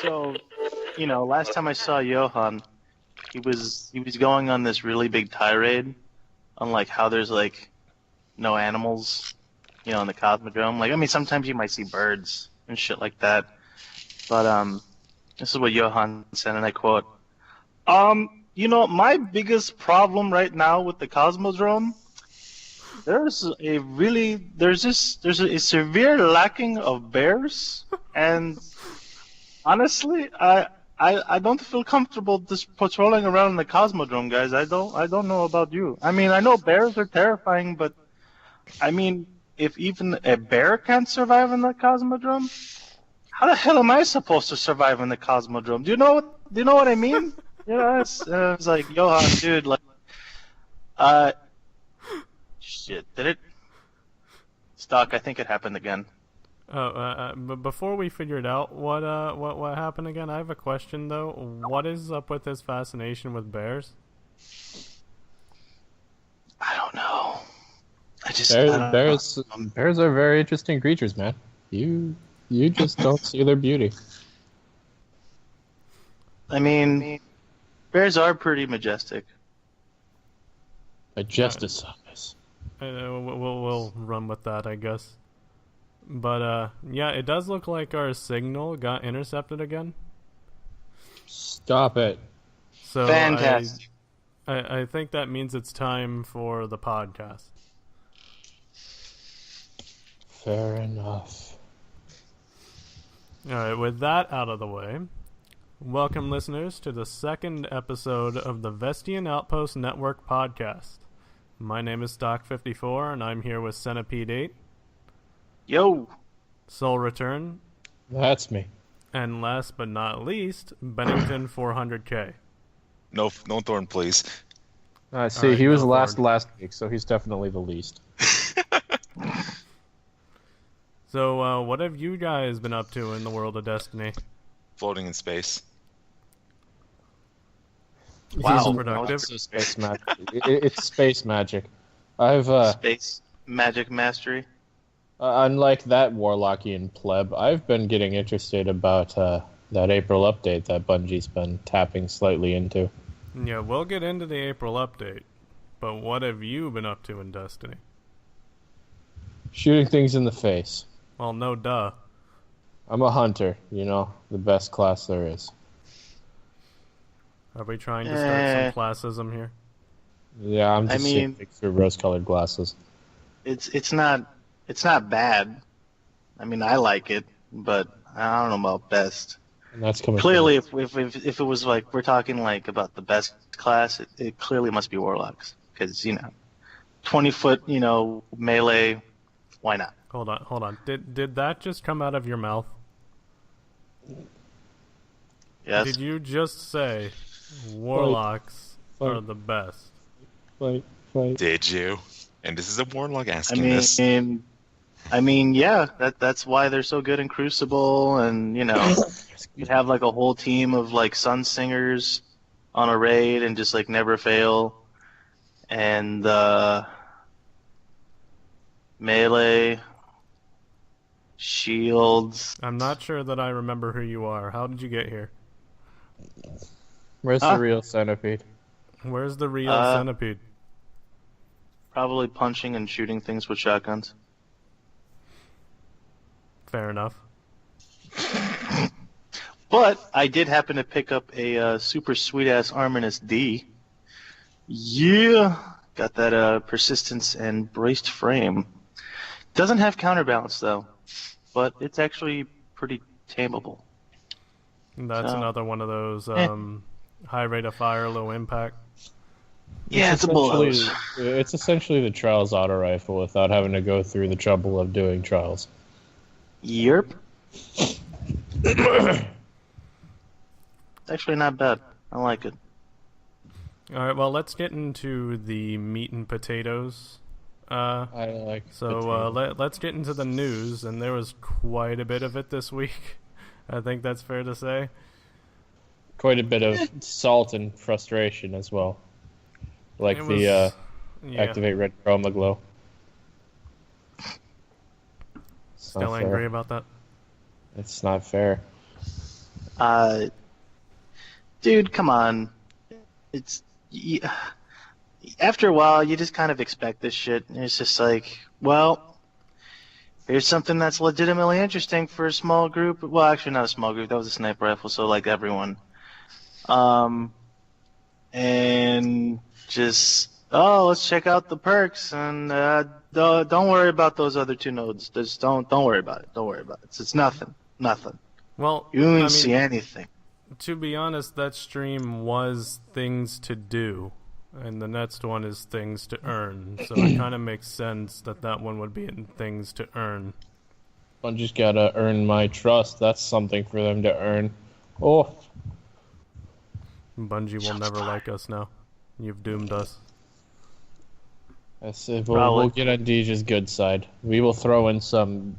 So, last time I saw Johan, he was going on this really big tirade on like how there's like no animals, in the Cosmodrome. Like, I mean, sometimes you might see birds and shit like that. But this is what Johan said, and I quote: my biggest problem right now with the Cosmodrome, there's a severe lacking of bears, and honestly, I don't feel comfortable just patrolling around the Cosmodrome, guys. I don't know about you. I mean, I know bears are terrifying, but I mean, if even a bear can't survive in the Cosmodrome, how the hell am I supposed to survive in the Cosmodrome? Do you know what I mean? It's like, Johan, dude, like, shit, did it? Stock, I think it happened again. But before we figure it out, what happened again? I have a question though. What is up with this fascination with bears? I don't know. Bears are very interesting creatures, man. You just don't see their beauty. I mean, bears are pretty majestic. Majestic-size. We'll run with that, I guess. But yeah, it does look like our signal got intercepted again. Stop it. So Fantastic. I think that means it's time for the podcast. Fair enough. Alright, with that out of the way, welcome listeners to the second episode of the Vestian Outpost Network podcast. My name is Stock54, and I'm here with Centipede 8. Yo! Soul Return. That's me. And last but not least, Bennington 400K. No Thorn, please. See, he was last week, so he's definitely the least. So, what have you guys been up to in the world of Destiny? Floating in space. Wow, productive. It's space magic. It's space magic. Space magic mastery. Unlike that Warlockian pleb, I've been getting interested about that April update that Bungie's been tapping slightly into. Yeah, we'll get into the April update, but what have you been up to in Destiny? Shooting things in the face. Well, no duh. I'm a hunter, the best class there is. Are we trying to start some classism here? Yeah, I'm just seeing through rose-colored glasses. It's not bad. I mean, I like it, but I don't know about best. And that's coming clearly, if it was like we're talking like about the best class, it clearly must be Warlocks, because 20-foot melee, why not? Hold on. Did that just come out of your mouth? Yes. Did you just say Warlocks are the best? Fight. Did you? And this is a Warlock asking this. I mean, yeah, that's why they're so good in Crucible, and you have like a whole team of like Sun Singers on a raid and just like never fail, and melee, shields. I'm not sure that I remember who you are. How did you get here? Where's the real Centipede? Where's the real Centipede? Probably punching and shooting things with shotguns. Fair enough. But I did happen to pick up a super sweet-ass Arminus D. Yeah! Got that persistence and braced frame. Doesn't have counterbalance, though. But it's actually pretty tameable. That's another one of those high rate of fire, low impact. Yeah, it's a bullet. It's essentially the Trials auto rifle without having to go through the trouble of doing Trials. Yerp. It's actually not bad. I like it. Alright, well, let's get into the meat and potatoes. I like let's get into the news, and there was quite a bit of it this week. I think that's fair to say. Quite a bit of salt and frustration as well. Like Activate Red Chroma Glow. Still angry about that? It's not fair. Dude, come on. After a while, you just kind of expect this shit. And it's just like, well, here's something that's legitimately interesting for a small group. Well, actually, not a small group. That was a sniper rifle, so like everyone. And just, let's check out the perks, and don't worry about those other 2 nodes. Just don't worry about it. Don't worry about it. It's nothing. Well, You didn't see anything. To be honest, that stream was things to do, and the next one is things to earn. So it kind of makes sense that one would be in things to earn. Bungie's gotta earn my trust. That's something for them to earn. Oh. Bungie will never like us now. You've doomed us. We'll get on Deja's good side. We will throw in some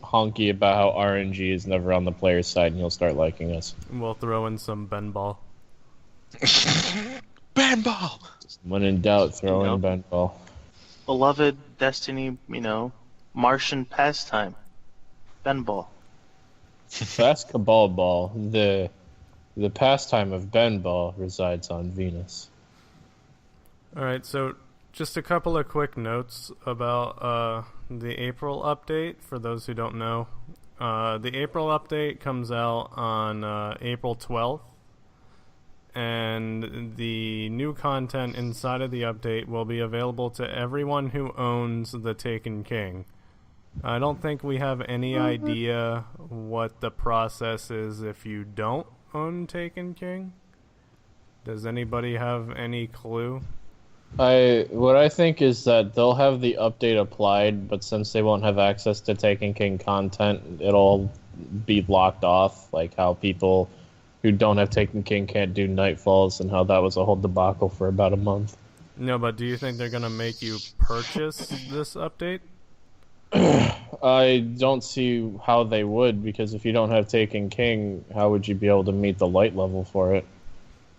honky about how RNG is never on the player's side, and you'll start liking us. We'll throw in some Ben Ball. Ben Ball! When in doubt, throw in Ben Ball. Beloved Destiny, Martian pastime. Ben Ball. Fast Cabal Ball. The pastime of Ben Ball resides on Venus. Alright, so just a couple of quick notes about the April update, for those who don't know. The April update comes out on April 12th, and the new content inside of the update will be available to everyone who owns the Taken King. I don't think we have any idea what the process is if you don't own Taken King. Does anybody have any clue? What I think is that they'll have the update applied, but since they won't have access to Taken King content, it'll be locked off, like how people who don't have Taken King can't do Nightfalls, and how that was a whole debacle for about a month. No, but do you think they're gonna make you purchase this update? I don't see how they would, because if you don't have Taken King, how would you be able to meet the light level for it?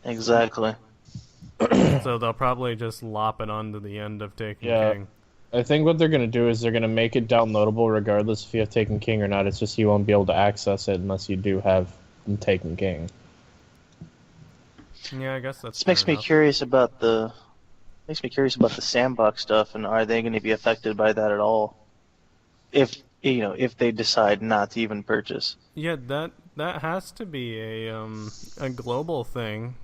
Exactly. So they'll probably just lop it onto the end of Taken King. I think what they're going to do is they're going to make it downloadable regardless if you have Taken King or not. It's just you won't be able to access it unless you do have Taken King. Yeah, I guess that's. This makes me curious about the sandbox stuff, and are they going to be affected by that at all? If they decide not to even purchase. Yeah, that has to be a global thing.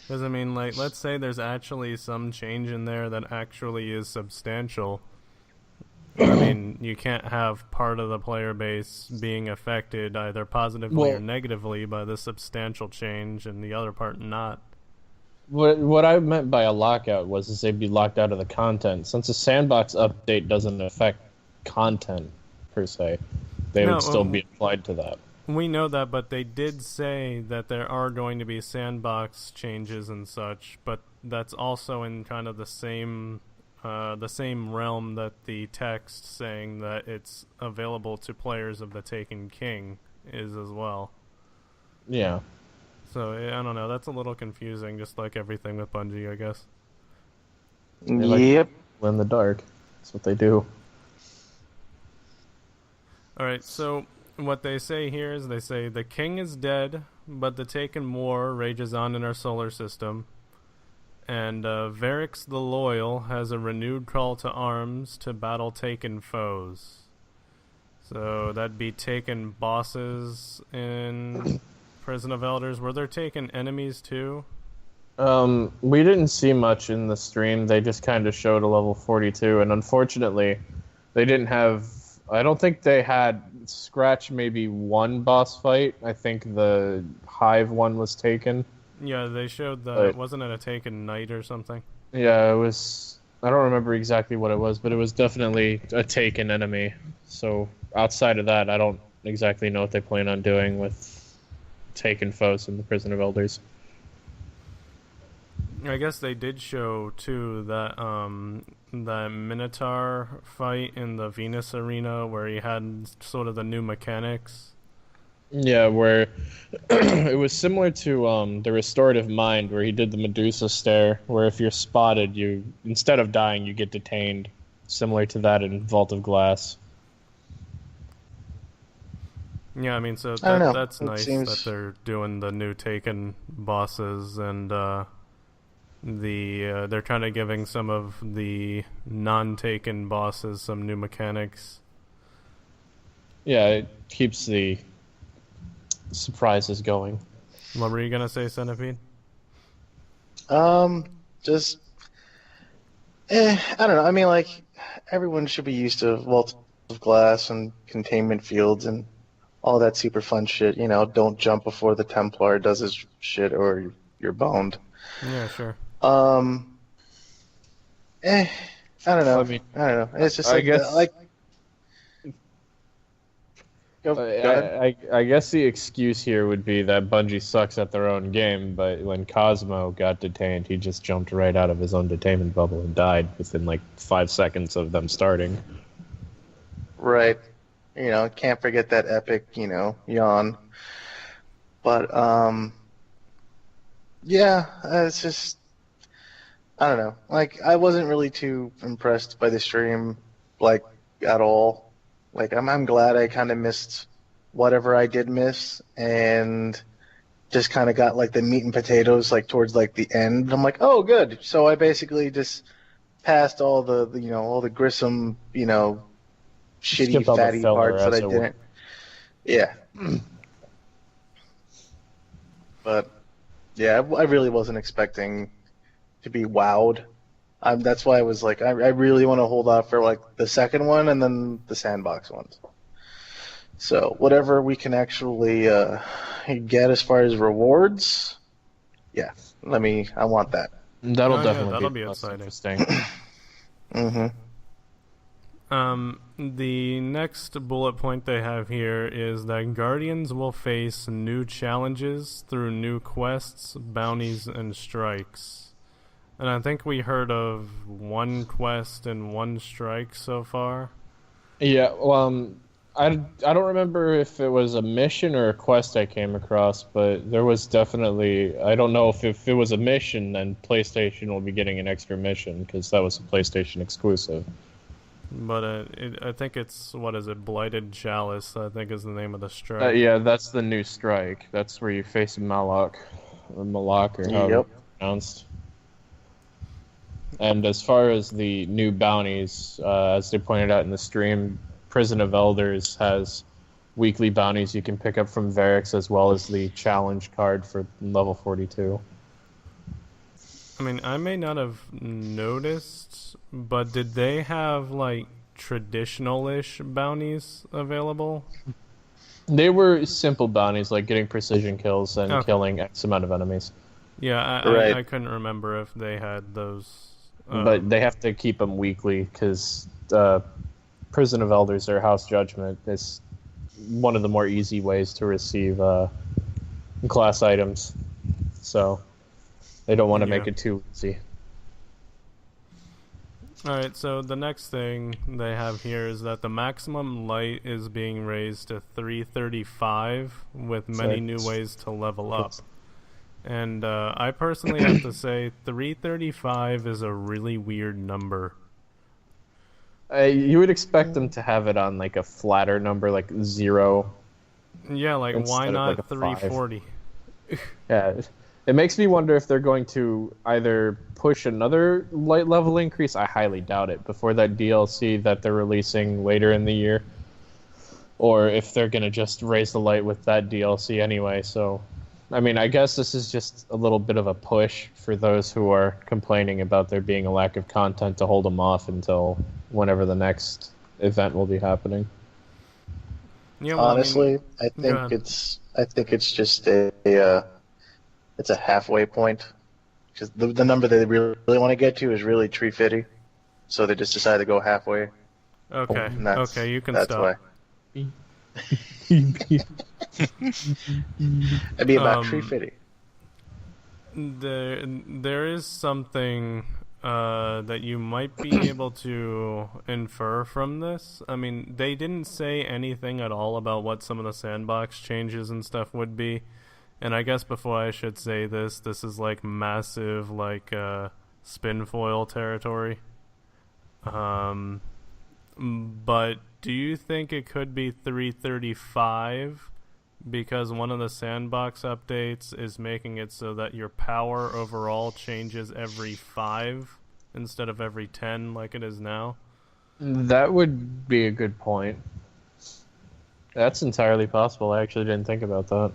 Because, I mean, like, let's say there's actually some change in there that actually is substantial. I mean, you can't have part of the player base being affected either positively or negatively by the substantial change, and the other part not. What I meant by a lockout was they'd be locked out of the content. Since the sandbox update doesn't affect content, per se, they would still be applied to that. We know that, but they did say that there are going to be sandbox changes and such, but that's also in kind of the same realm that the text saying that it's available to players of the Taken King is as well. Yeah. So, I don't know, that's a little confusing, just like everything with Bungie, I guess. Yep. In the dark. That's what they do. Alright, so what they say here is they say, the king is dead, but the Taken War rages on in our solar system. And Varix the Loyal has a renewed call to arms to battle Taken foes. So that'd be Taken bosses in Prison of Elders. Were there Taken enemies too? We didn't see much in the stream. They just kind of showed a level 42, and unfortunately, they didn't have... I don't think they had scratch maybe one boss fight. I think the Hive one was taken. Yeah, they showed that. Wasn't it a Taken Knight or something? Yeah, it was... I don't remember exactly what it was, but it was definitely a Taken enemy. So outside of that, I don't exactly know what they plan on doing with Taken foes in the Prison of Elders. I guess they did show too that that Minotaur fight in the Venus arena where he had sort of the new mechanics. Yeah, where it was similar to the Restorative Mind, where he did the Medusa stare, where if you're spotted, you instead of dying, you get detained. Similar to that in Vault of Glass. Yeah, I mean, so I don't know. that's It nice seems- that they're doing the new Taken bosses, and they're kind of giving some of the non-Taken bosses some new mechanics. Yeah, it keeps the surprises going. What were you gonna say, Centipede? Just, I don't know. I mean, like, everyone should be used to vaults of glass and containment fields and all that super fun shit. You know, don't jump before the Templar does his shit or you're boned. Yeah, sure. I don't know. I mean, I don't know. It's just I like, guess- like. Go ahead. I guess the excuse here would be that Bungie sucks at their own game, but when Cosmo got detained, he just jumped right out of his own detainment bubble and died within like 5 seconds of them starting. Right. You know, can't forget that epic, you know, yawn. But, yeah, it's just, I don't know. Like, I wasn't really too impressed by the stream, like, at all. Like, I'm glad I kind of missed whatever I did miss, and just kind of got, like, the meat and potatoes, like, towards, like, the end. I'm like, oh, good. So I basically just passed all the you know, all the grissom, you know, shitty, Skipped all the fatty filler, parts that I as it were. didn't. Yeah. But, yeah, I really wasn't expecting to be wowed. That's why I was like, I really want to hold off for, like, the second one and then the sandbox ones. So, whatever we can actually get as far as rewards, yeah, I want that. That'll Oh, yeah, definitely that'll be be most exciting. interesting. Mm-hmm. The next bullet point they have here is that Guardians will face new challenges through new quests, bounties, and strikes. And I think we heard of one quest and one strike so far. Yeah, well, I don't remember if it was a mission or a quest I came across, but there was definitely, I don't know if it was a mission, then PlayStation will be getting an extra mission, because that was a PlayStation exclusive. But I think it's, what is it, Blighted Chalice, I think is the name of the strike. Yeah, that's the new strike. That's where you face Malak, or Malak, or however Yep. it's pronounced. And as far as the new bounties, as they pointed out in the stream, Prison of Elders has weekly bounties you can pick up from Varix, as well as the challenge card for level 42. I mean, I may not have noticed, but did they have, like, traditional-ish bounties available? They were simple bounties, like getting precision kills and Okay. killing X amount of enemies. Yeah, Right. I couldn't remember if they had those. But they have to keep them weekly, because Prison of Elders, or House Judgment, is one of the more easy ways to receive class items. So they don't want to make Yeah. it too easy. Alright, so the next thing they have here is that the maximum light is being raised to 335 with many Sick. new ways to level up. And I personally have to say 335 is a really weird number. You would expect them to have it on like a flatter number, like 0. Yeah, like Instead why of, not like, a 5. 340? Yeah, it makes me wonder if they're going to either push another light level increase. I highly doubt it, before that DLC that they're releasing later in the year, or if they're going to just raise the light with that DLC anyway. So, I mean, I guess this is just a little bit of a push for those who are complaining about there being a lack of content to hold them off until whenever the next event will be happening. Yeah, well, Honestly, I go ahead. think it's just it's a halfway point, because the number they really want to get to is really 350, so they just decided to go halfway. okay, And that's, okay, you can that's stop. why. It'd be about 350. There is something that you might be able to infer from this. I mean, they didn't say anything at all about what some of the sandbox changes and stuff would be. And I guess before I should say this is like massive, like spin foil territory. But do you think it could be 335 because one of the sandbox updates is making it so that your power overall changes every 5 instead of every 10 like it is now? That would be a good point. That's entirely possible. I actually didn't think about that.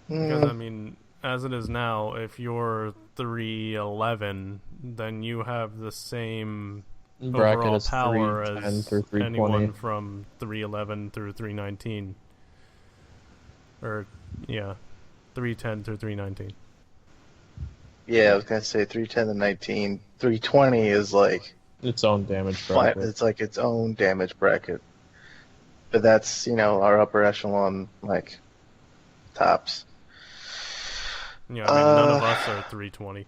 Because, I mean, as it is now, if you're 311, then you have the same Bracket overall is power 310 as through 320. anyone from 311 through 319. Or, yeah, 310 through 319. Yeah, I was gonna say 310 to 19. 320 is like Its own damage bracket. it's like its own damage bracket. But that's, our upper echelon, like, tops. Yeah, I mean, none of us are 320.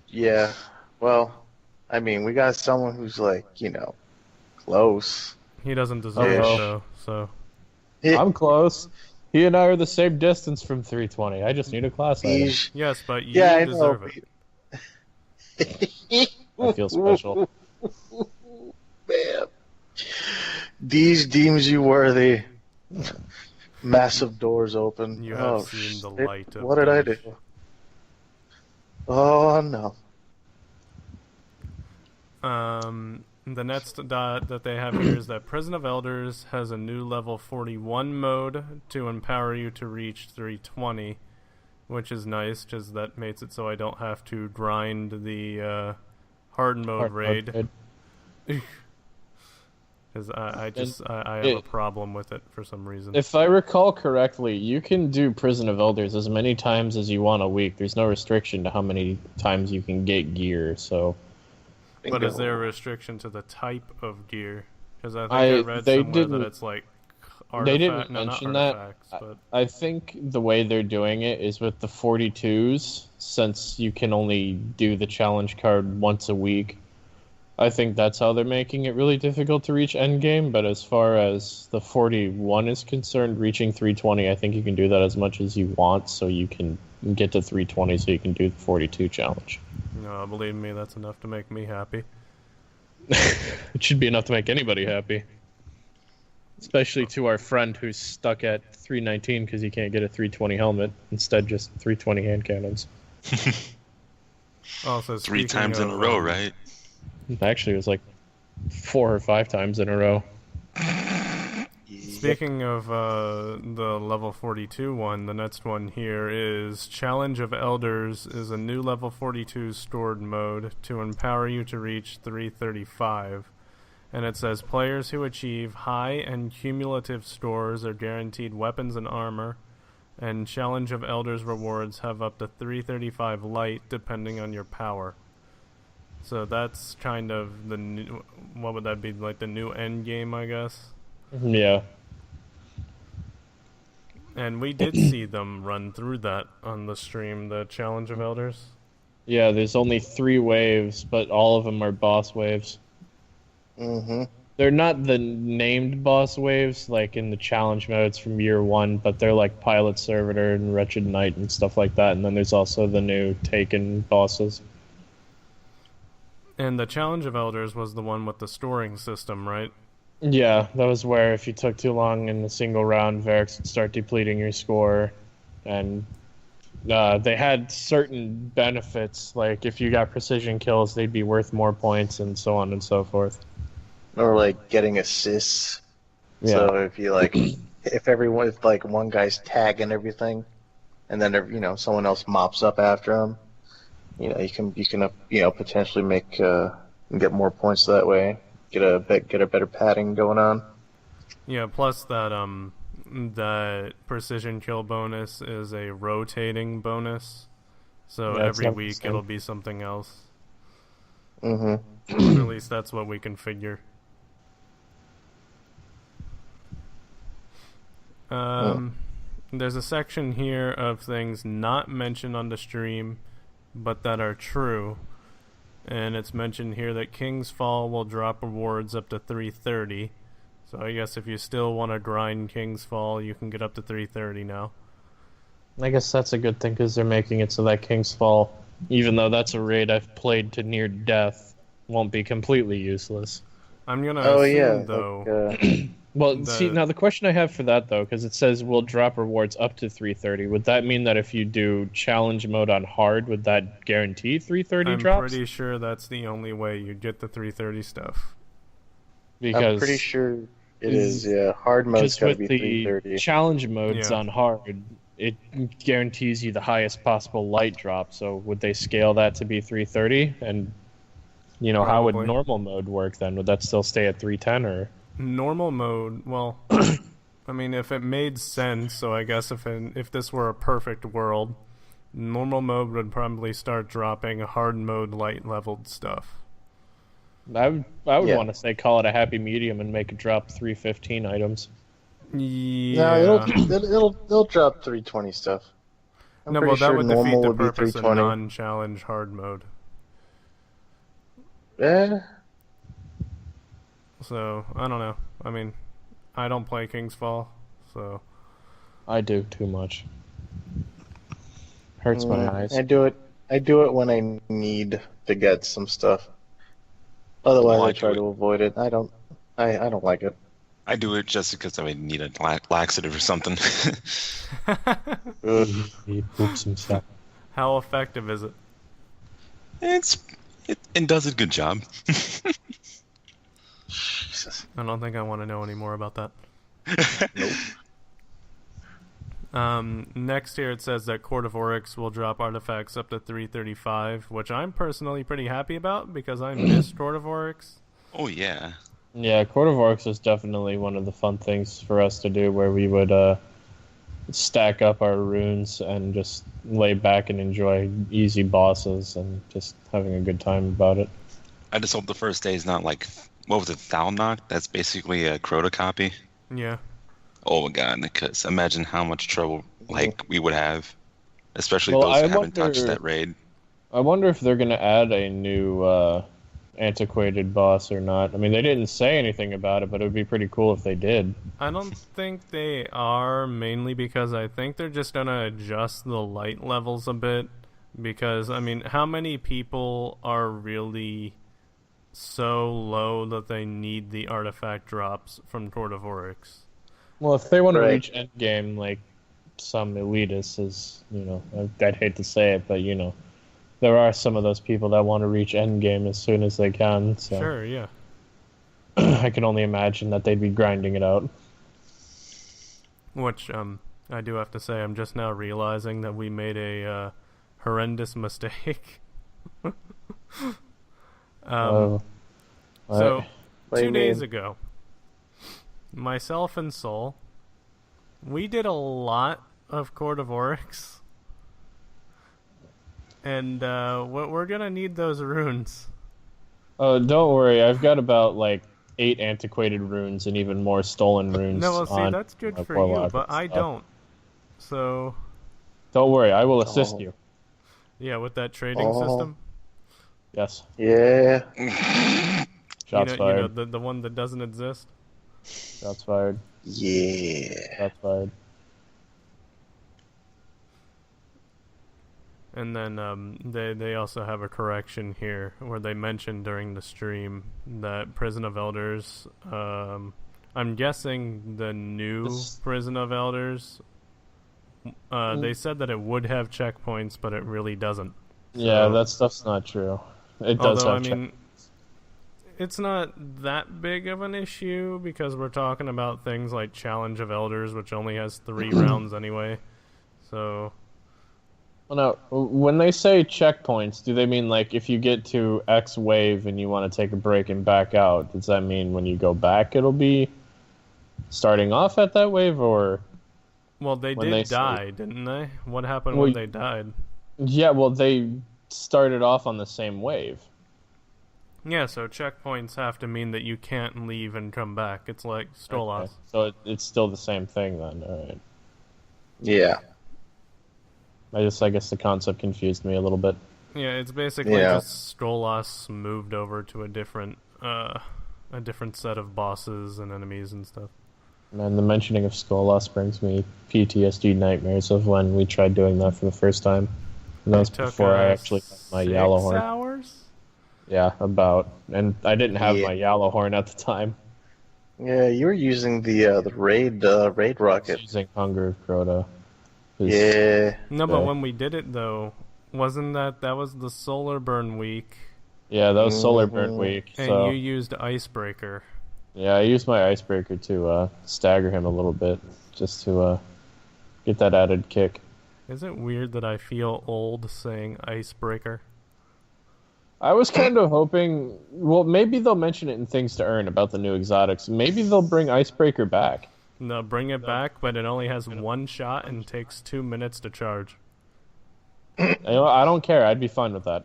Yeah, well, I mean, we got someone who's like, close. He doesn't deserve Ish. it, though, so... I'm close. He and I are the same distance from 320. I just need a class item. He's, Yes, but you yeah, I deserve know. it. I feel special. Man. These deems you worthy. Massive doors open. You have seen the shit. light of What did I day. do? Oh, no. The next dot that they have here is that Prison of Elders has a new level 41 mode to empower you to reach 320, which is nice, because that makes it so I don't have to grind the hard mode raid. Because I have a problem with it for some reason. If I recall correctly, you can do Prison of Elders as many times as you want a week. There's no restriction to how many times you can get gear, so... But is there a restriction to the type of gear? Because I think I read they somewhere that didn't- it's like They didn't artifact, no, not mention that. artifacts, but I think the way they're doing it is with the 42s, since you can only do the challenge card once a week. I think that's how they're making it really difficult to reach endgame, but as far as the 41 is concerned, reaching 320, I think you can do that as much as you want, so you can get to 320 so you can do the 42 challenge. no, believe me, that's enough to make me happy. It should be enough to make anybody happy. Especially to our friend who's stuck at 319 because he can't get a 320 helmet, instead just 320 hand cannons. Also, 3 times in a row, right? Actually, it was like 4 or 5 times in a row. Speaking of the level 42 one, the next one here is Challenge of Elders is a new level 42 stored mode to empower you to reach 335. And it says players who achieve high and cumulative stores are guaranteed weapons and armor, and Challenge of Elders rewards have up to 335 light depending on your power. So that's kind of the new, what would that be, like the new end game, I guess? Yeah. And we did see them run through that on the stream, the Challenge of Elders. Yeah, there's only 3 waves, but all of them are boss waves. Mm-hmm. They're not the named boss waves like in the challenge modes from year 1, but they're like Pilot Servitor and Wretched Knight and stuff like that, and then there's also the new Taken bosses. And the Challenge of Elders was the one with the storing system, right? Yeah, that was where if you took too long in a single round, Varix would start depleting your score, and they had certain benefits, like if you got precision kills, they'd be worth more points, and so on and so forth. Or like getting assists. Yeah. So if you if like one guy's tagging everything, and then someone else mops up after him, you can potentially make get more points that way. Get a better padding going on. Yeah, plus that that precision kill bonus is a rotating bonus. So Yeah, it's every not the week same. it'll be something else. Mm-hmm. At least that's what we can figure. There's a section here of things not mentioned on the stream, but that are true. And it's mentioned here that King's Fall will drop rewards up to 330. So I guess if you still want to grind King's Fall, you can get up to 330 now. I guess that's a good thing because they're making it so that King's Fall, even though that's a raid I've played to near death, won't be completely useless. I'm gonna Oh assume yeah. though. Well, see, now the question I have for that, though, because it says we'll drop rewards up to 330, would that mean that if you do challenge mode on hard, would that guarantee 330 I'm drops? pretty sure that's the only way you get the 330 stuff. Because I'm pretty sure it is. Yeah, hard mode's just got to with be the 330. challenge modes Yeah. on hard, it guarantees you the highest possible light drop. So would they scale that to be 330? And, how would Probably. normal mode work then? Would that still stay at 310 or? Normal mode, well, I mean, if it made sense, so I guess if this were a perfect world, normal mode would probably start dropping hard mode light leveled stuff. I would Yeah. want to say call it a happy medium and make it drop 315 items. Yeah. No, it'll drop 320 stuff. I'm No, pretty well, that sure would defeat normal the would be purpose of 320. non-challenge hard mode. Yeah. So, I don't know. I mean, I don't play King's Fall, so... I do too much. Hurts my eyes. I do it when I need to get some stuff. Otherwise, Well, I I try do to avoid it. I don't like it. I do it just because I need a laxative or something. Ugh. He poops himself. How effective is it? It does a good job. Jesus. I don't think I want to know any more about that. Nope. Next here it says that Court of Oryx will drop artifacts up to 335, which I'm personally pretty happy about because I missed Court of Oryx. Oh yeah. Yeah, Court of Orcs is definitely one of the fun things for us to do, where we would stack up our runes and just lay back and enjoy easy bosses and just having a good time about it. I just hope the first day is not like, what was it, Thalnok? That's basically a Crota copy. Yeah. Oh my god, because imagine how much trouble we would have, especially Well, those I who haven't touched wonder- that raid. I wonder if they're going to add a new antiquated boss or not. I mean, they didn't say anything about it, but it would be pretty cool if they did. I don't think they are, mainly because I think they're just going to adjust the light levels a bit. Because, I mean, how many people are really so low that they need the artifact drops from Court of Oryx? Well, if they want to Right. reach endgame like some elitists, I'd hate to say it, but there are some of those people that want to reach endgame as soon as they can. So Sure, yeah. I can only imagine that they'd be grinding it out. Which, I do have to say, I'm just now realizing that we made a horrendous mistake. Oh. So, What do 2 you days mean? ago, myself and Soul, we did a lot of Court of Oryx. And we're going to need those runes. Oh, don't worry. I've got about 8 antiquated runes and even more stolen runes. No, well, see, on that's good my for warlock you, and but I stuff. don't. So, Don't worry, I will assist Oh. you. yeah, with that trading Oh. system, Yes. Yeah. Shots you fired. know, the one that doesn't exist. Shots fired. Yeah. Shots fired. And then they also have a correction here where they mentioned during the stream that Prison of Elders, I'm guessing the new This- Prison of Elders, they said that it would have checkpoints, but it really doesn't. Yeah, So- that stuff's not true. It does Although, have I mean, it's not that big of an issue because we're talking about things like Challenge of Elders, which only has 3 rounds anyway. So, Well, now, when they say checkpoints, do they mean if you get to X wave and you want to take a break and back out? Does that mean when you go back it'll be starting off at that wave, or? well, they When did they say- die, didn't they? What happened Well, when they died? Yeah, well, they started off on the same wave. Yeah, so checkpoints have to mean that you can't leave and come back. It's like Stolas. Okay. So it's still the same thing then. All right. Yeah. I guess the concept confused me a little bit. Yeah, it's basically Yeah. just Stolas moved over to a different set of bosses and enemies and stuff. Man, the mentioning of Skolas brings me PTSD nightmares of when we tried doing that for the first time. And that was It took before I actually got my 6 Yellowhorn. hours? Yeah, about. And I didn't have Yeah. my Yellowhorn at the time. Yeah, you were using the raid I rocket. was using Hunger of Crota. 'Cause- Yeah. No, but Yeah. when we did it though, wasn't that was the solar burn week, Yeah, that was Solar Burn Mhm. week. and So you used Icebreaker. yeah, I used my Icebreaker to stagger him a little bit, just to get that added kick. Is it weird that I feel old saying Icebreaker? I was kind of hoping, well, maybe they'll mention it in Things to Earn about the new exotics. Maybe they'll bring Icebreaker back. No, bring it back, but it only has one shot and takes 2 minutes to charge. You know, I don't care. I'd be fine with that.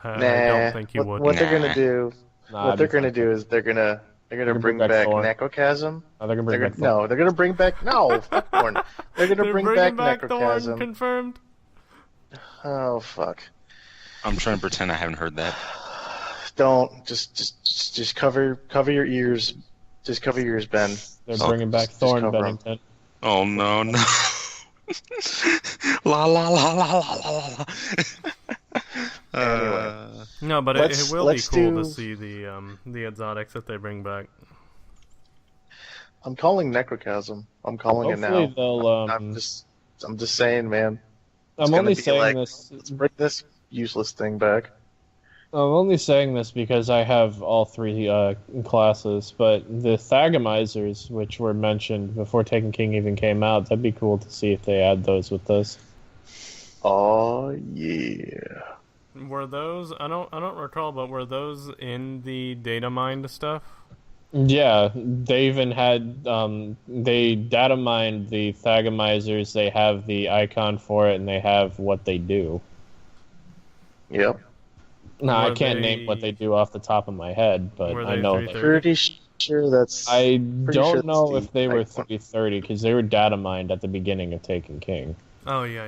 I Nah. don't think you what, would. What they're Nah. gonna do? Nah, What I'd they're be gonna fine. do is they're gonna bring bring back back Thorn. Necrochasm. Oh, they're gonna They're bring gonna, back no, they're gonna bring back fuck Thorn. They're gonna They're bring bringing back back Thorn, Necrochasm. confirmed. Oh fuck! I'm trying to pretend I haven't heard that. Don't just cover your ears. Just cover your ears, Ben. They're Oh, bringing back just Thorn, cover 'em. Bennington. Oh no no. La la la la la la la. Anyway. No, but Let's- it will be let's cool to do- see the exotics that they bring back. I'm calling Necrochasm. I'm calling Hopefully it now. they'll. I'm just saying, man. I'm gonna only be saying like- this. Let's bring this useless thing back. I'm only saying this because I have all three classes, but the Thagamizers, which were mentioned before Taken King even came out, that'd be cool to see if they add those with this. Oh yeah. Were those? I don't recall, but were those in the data mined stuff? Yeah, they even had they data mined the Thagamizers. They have the icon for it, and they have what they do. Yep. No, I Were can't they- name what they do off the top of my head, but Were I they know. 330? Pretty sure that's. I Pretty don't sure know that's if they the were icon. 330 because they were data mined at the beginning of Taken King. Oh yeah.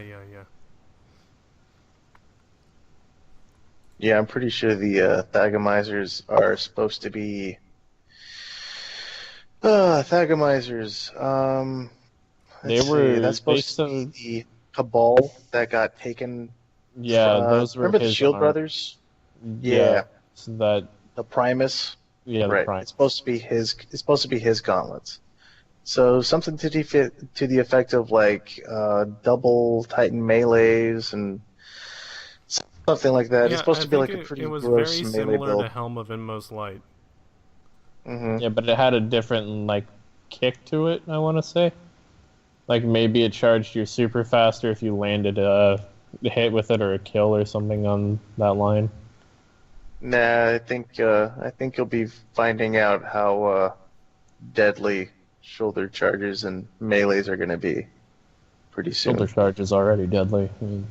Yeah, I'm pretty sure the Thagamizers are supposed to be. Thagamizers. They let's were see, that's supposed based to on- be the Cabal that got taken. Yeah, from, those were remember the his Shield arm. Brothers? Yeah, so that The Primus. yeah, the Right. Prime. It's supposed to be his. It's supposed to be his gauntlets. So something to the effect of like double Titan melees and something like that. Yeah, It's supposed I to be think like a pretty it was gross very melee similar build. to Helm of Inmost Light. Hmm Yeah, but it had a different like kick to it. I want to say, like maybe it charged your super faster if you landed a hit with it or a kill or something on that line. Nah, I think you'll be finding out how deadly shoulder charges and melees are going to be pretty soon. Shoulder charge is already deadly. I mean,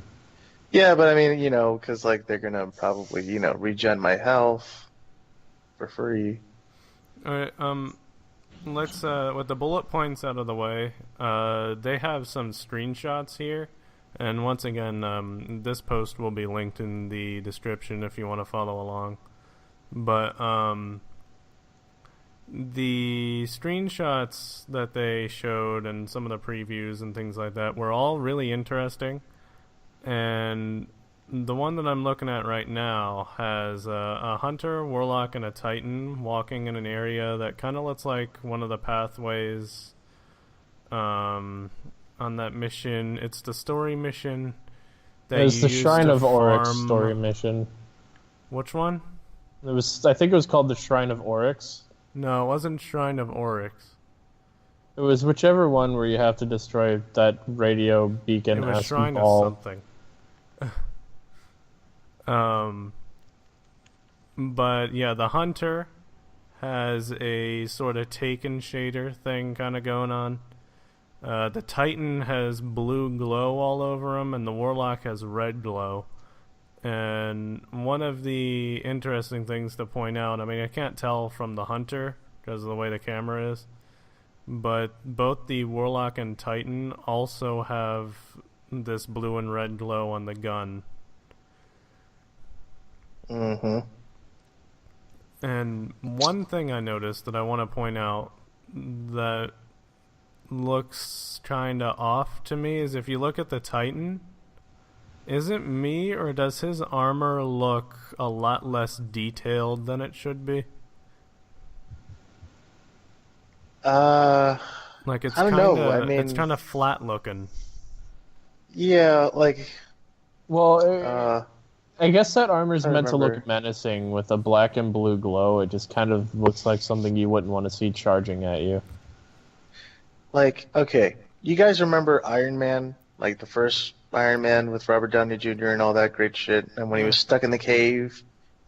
Yeah, but I mean, because like they're going to probably regen my health for free. All right. Let's with the bullet points out of the way. They have some screenshots here, and once again, this post will be linked in the description if you want to follow along. But the screenshots that they showed and some of the previews and things like that were all really interesting. And the one that I'm looking at right now has a hunter, warlock, and a titan walking in an area that kind of looks like one of the pathways on that mission. It's the story mission. That it was you the use Shrine to of Oryx farm- story mission. Which one? It was, I think it was called the Shrine of Oryx. No, it wasn't Shrine of Oryx. It was whichever one where you have to destroy that radio It beacon was as Shrine ball. of something. But yeah, the hunter has a sort of Taken shader thing kind of going on. The Titan has blue glow all over him, and the Warlock has red glow. And one of the interesting things to point out, I mean, I can't tell from the hunter because of the way the camera is, but both the Warlock and Titan also have this blue and red glow on the gun. Mm-hmm. And one thing I noticed that I want to point out that looks kind of off to me is if you look at the Titan, Is it me, or does his armor look a lot less detailed than it should be? Like it's I don't kind know. I of mean- it's kind of flat looking. Yeah, like Well, I guess that armor's I meant to look remember. menacing with a black and blue glow. It just kind of looks like something you wouldn't want to see charging at you. okay, you guys remember Iron Man, like the first Iron Man with Robert Downey Jr. and all that great shit, and when he was stuck in the cave,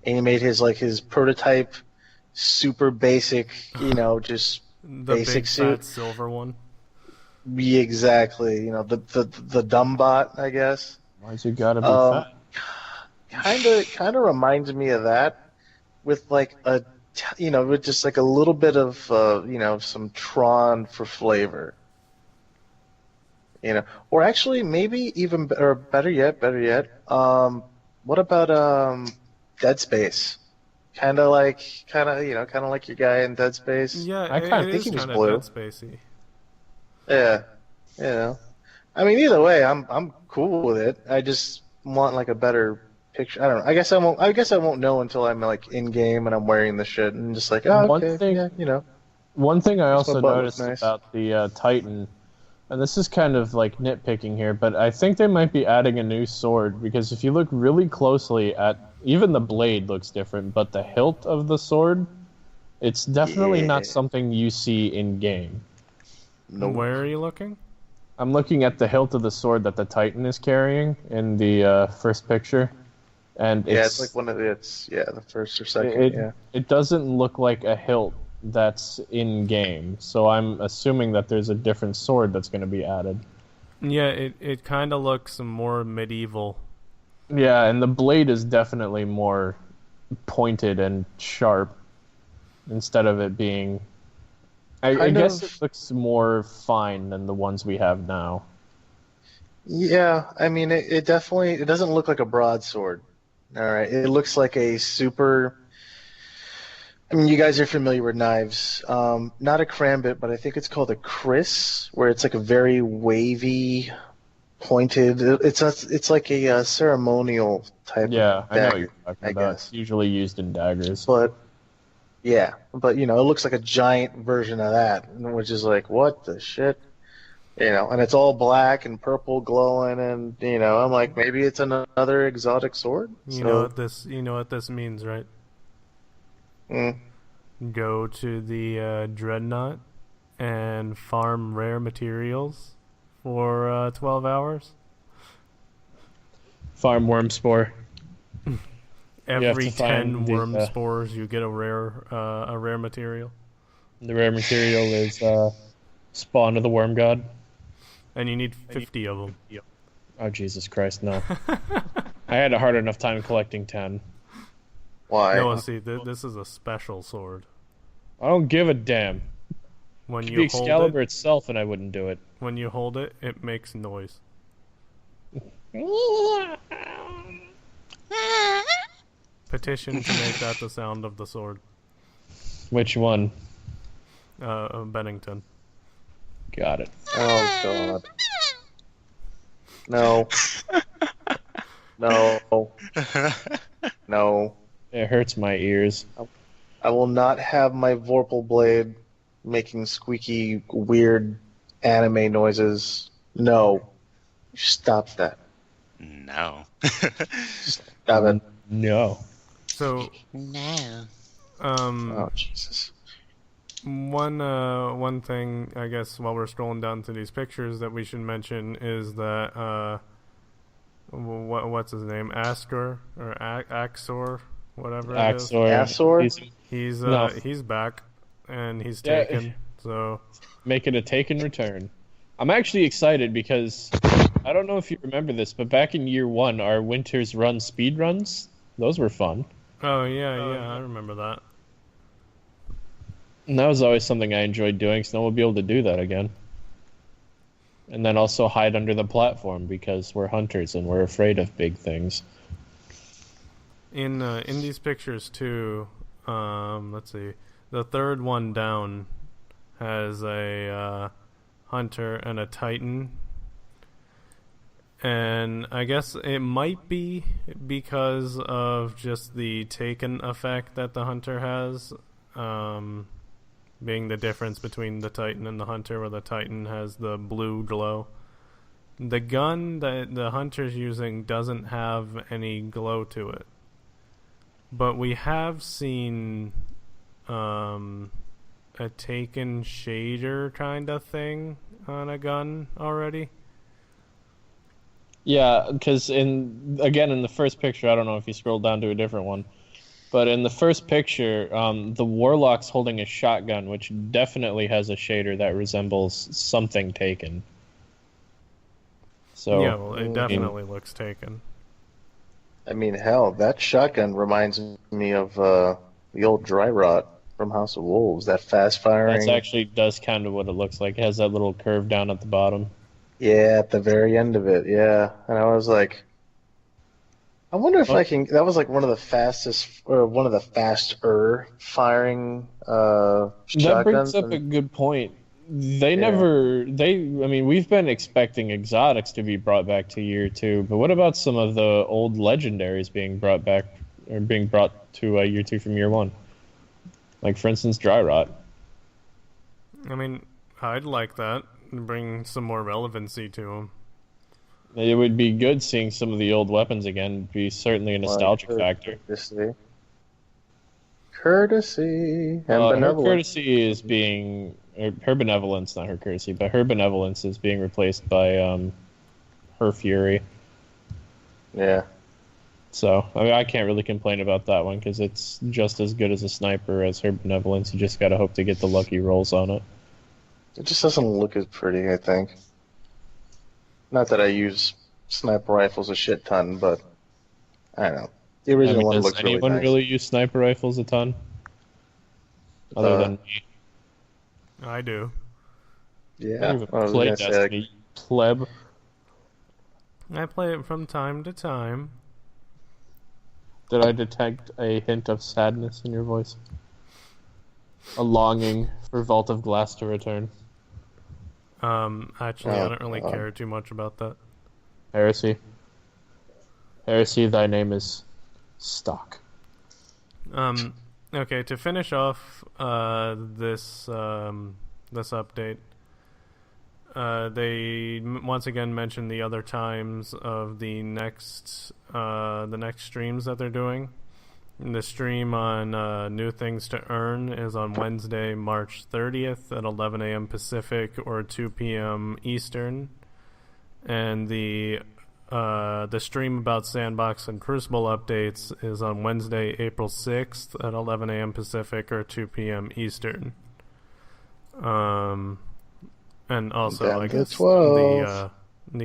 and he made his prototype, super basic, just The basic big suit. fat silver one. Yeah, exactly. The dumb bot, I guess. Why's you gotta be Um, fat? Kind of reminds me of that, with like with just like a little bit of some Tron for flavor. Or actually maybe even or better yet, what about Dead Space? Kind of like your guy in Dead Space. Yeah, I kinda it think is he was kind of blue. Dead Spacey. Yeah. I mean, either way, I'm cool with it. I just want like a better picture. I don't know. I guess I won't know until I'm like in game and I'm wearing the shit and just like, oh, One okay, thing- yeah. One thing I Makes my also butt look noticed nice. about the Titan, and this is kind of like nitpicking here, but I think they might be adding a new sword because if you look really closely at even the blade looks different, but the hilt of the sword, it's definitely not Yeah. something you see in game. Nope. Where are you looking? I'm looking at the hilt of the sword that the Titan is carrying in the first picture, and Yeah, it's like one of the first or second. it, Yeah. it doesn't look like a hilt that's in game, so I'm assuming that there's a different sword that's going to be added. Yeah, it kind of looks more medieval. Yeah, and the blade is definitely more pointed and sharp instead of it being. I Kind guess of- it looks more fine than the ones we have now. Yeah, I mean, it definitely it doesn't look like a broadsword. All right, it looks like a super. I mean, you guys are familiar with knives. Not a Krambit, but I think it's called a Kris, where it's like a very wavy, pointed. It's like a ceremonial type. Yeah, of I know what dagger, you're talking I about. guess. It's usually used in daggers. But it looks like a giant version of that, which is like, what the shit? And it's all black and purple glowing, and I'm like, maybe it's another exotic sword. You know what this means, right? Mm, Go to the Dreadnought and farm rare materials for 12 hours. Farm worm spore. have Every to find 10 the, worm spores, you get a rare material. The rare material is spawn of the worm god. And you need 50 of them. Oh Jesus Christ, no! I had a hard enough time collecting 10. why? No, see, this is a special sword. I don't give a damn. When It could you be hold Excalibur it, itself, and I wouldn't do it. when you hold it, it makes noise. Petition to make that the sound of the sword. Which one? Bennington. Got it. Oh God. No. No. No. It hurts my ears. I will not have my Vorpal blade making squeaky, weird anime noises. No. Stop that. No. Stop it. No. So, No. Oh, Jesus. one thing I guess while we're scrolling down to these pictures that we should mention is that what's his name, Askor or Axor, whatever it is. Axor. Asor? He's back and he's Yeah. taken. So Make it a take and return. I'm actually excited because I don't know if you remember this, but back in year 1, our Winter's Run speed runs, those were fun. oh yeah, I remember that. And that was always something I enjoyed doing, so now we'll be able to do that again. And then also hide under the platform because we're hunters and we're afraid of big things. In these pictures too, let's see, the third one down has a hunter and a titan, And I guess it might be because of just the Taken effect that the Hunter has, being the difference between the Titan and the Hunter, where the Titan has the blue glow. The gun that the Hunter's using doesn't have any glow to it. But we have seen a Taken shader kind of thing on a gun already. Yeah, because in the first picture, I don't know if you scroll down to a different one, but in the first picture, the Warlock's holding a shotgun, which definitely has a shader that resembles something Taken. So yeah, well, it definitely looks Taken. I mean, hell, that shotgun reminds me of the old Dry Rot from House of Wolves. That fast firing. That actually does kind of what it looks like. It has that little curve down at the bottom. Yeah, at the very end of it, yeah. And I was like, I wonder if I can. That was like one of the fastest, or one of the faster firing shotguns. That brings up a good point. I mean, we've been expecting exotics to be brought back to year 2, but what about some of the old legendaries being brought back, or being brought to year 2 from year 1? Like, for instance, Dry Rot. I mean, I'd like that. Bring some more relevancy to them. It would be good seeing some of the old weapons again. It'd be certainly a nostalgic factor. Courtesy and Her benevolence. courtesy is being... her benevolence, not her courtesy, but her benevolence is being replaced by her fury. Yeah. So, I mean, I can't really complain about that one, because it's just as good as a sniper as her benevolence. You just gotta hope to get the lucky rolls on it. It just doesn't look as pretty, I think. Not that I use sniper rifles a shit ton, but I don't know. The original one looks really nice. Does anyone really use sniper rifles a ton? Other than me. I do. Yeah. I play Destiny, pleb. I play it from time to time. Did I detect a hint of sadness in your voice? A longing for Vault of Glass to return? Actually, I don't really care too much about that. Heresy. Heresy, thy name is Stock. Okay, to finish off this update, they once again mentioned the other times of the next streams that they're doing. The stream on New Things to Earn is on Wednesday, March 30th at 11 a.m. Pacific or 2 p.m. Eastern. And the stream about Sandbox and Crucible updates is on Wednesday, April 6th at 11 a.m. Pacific or 2 p.m. Eastern. And also, I guess the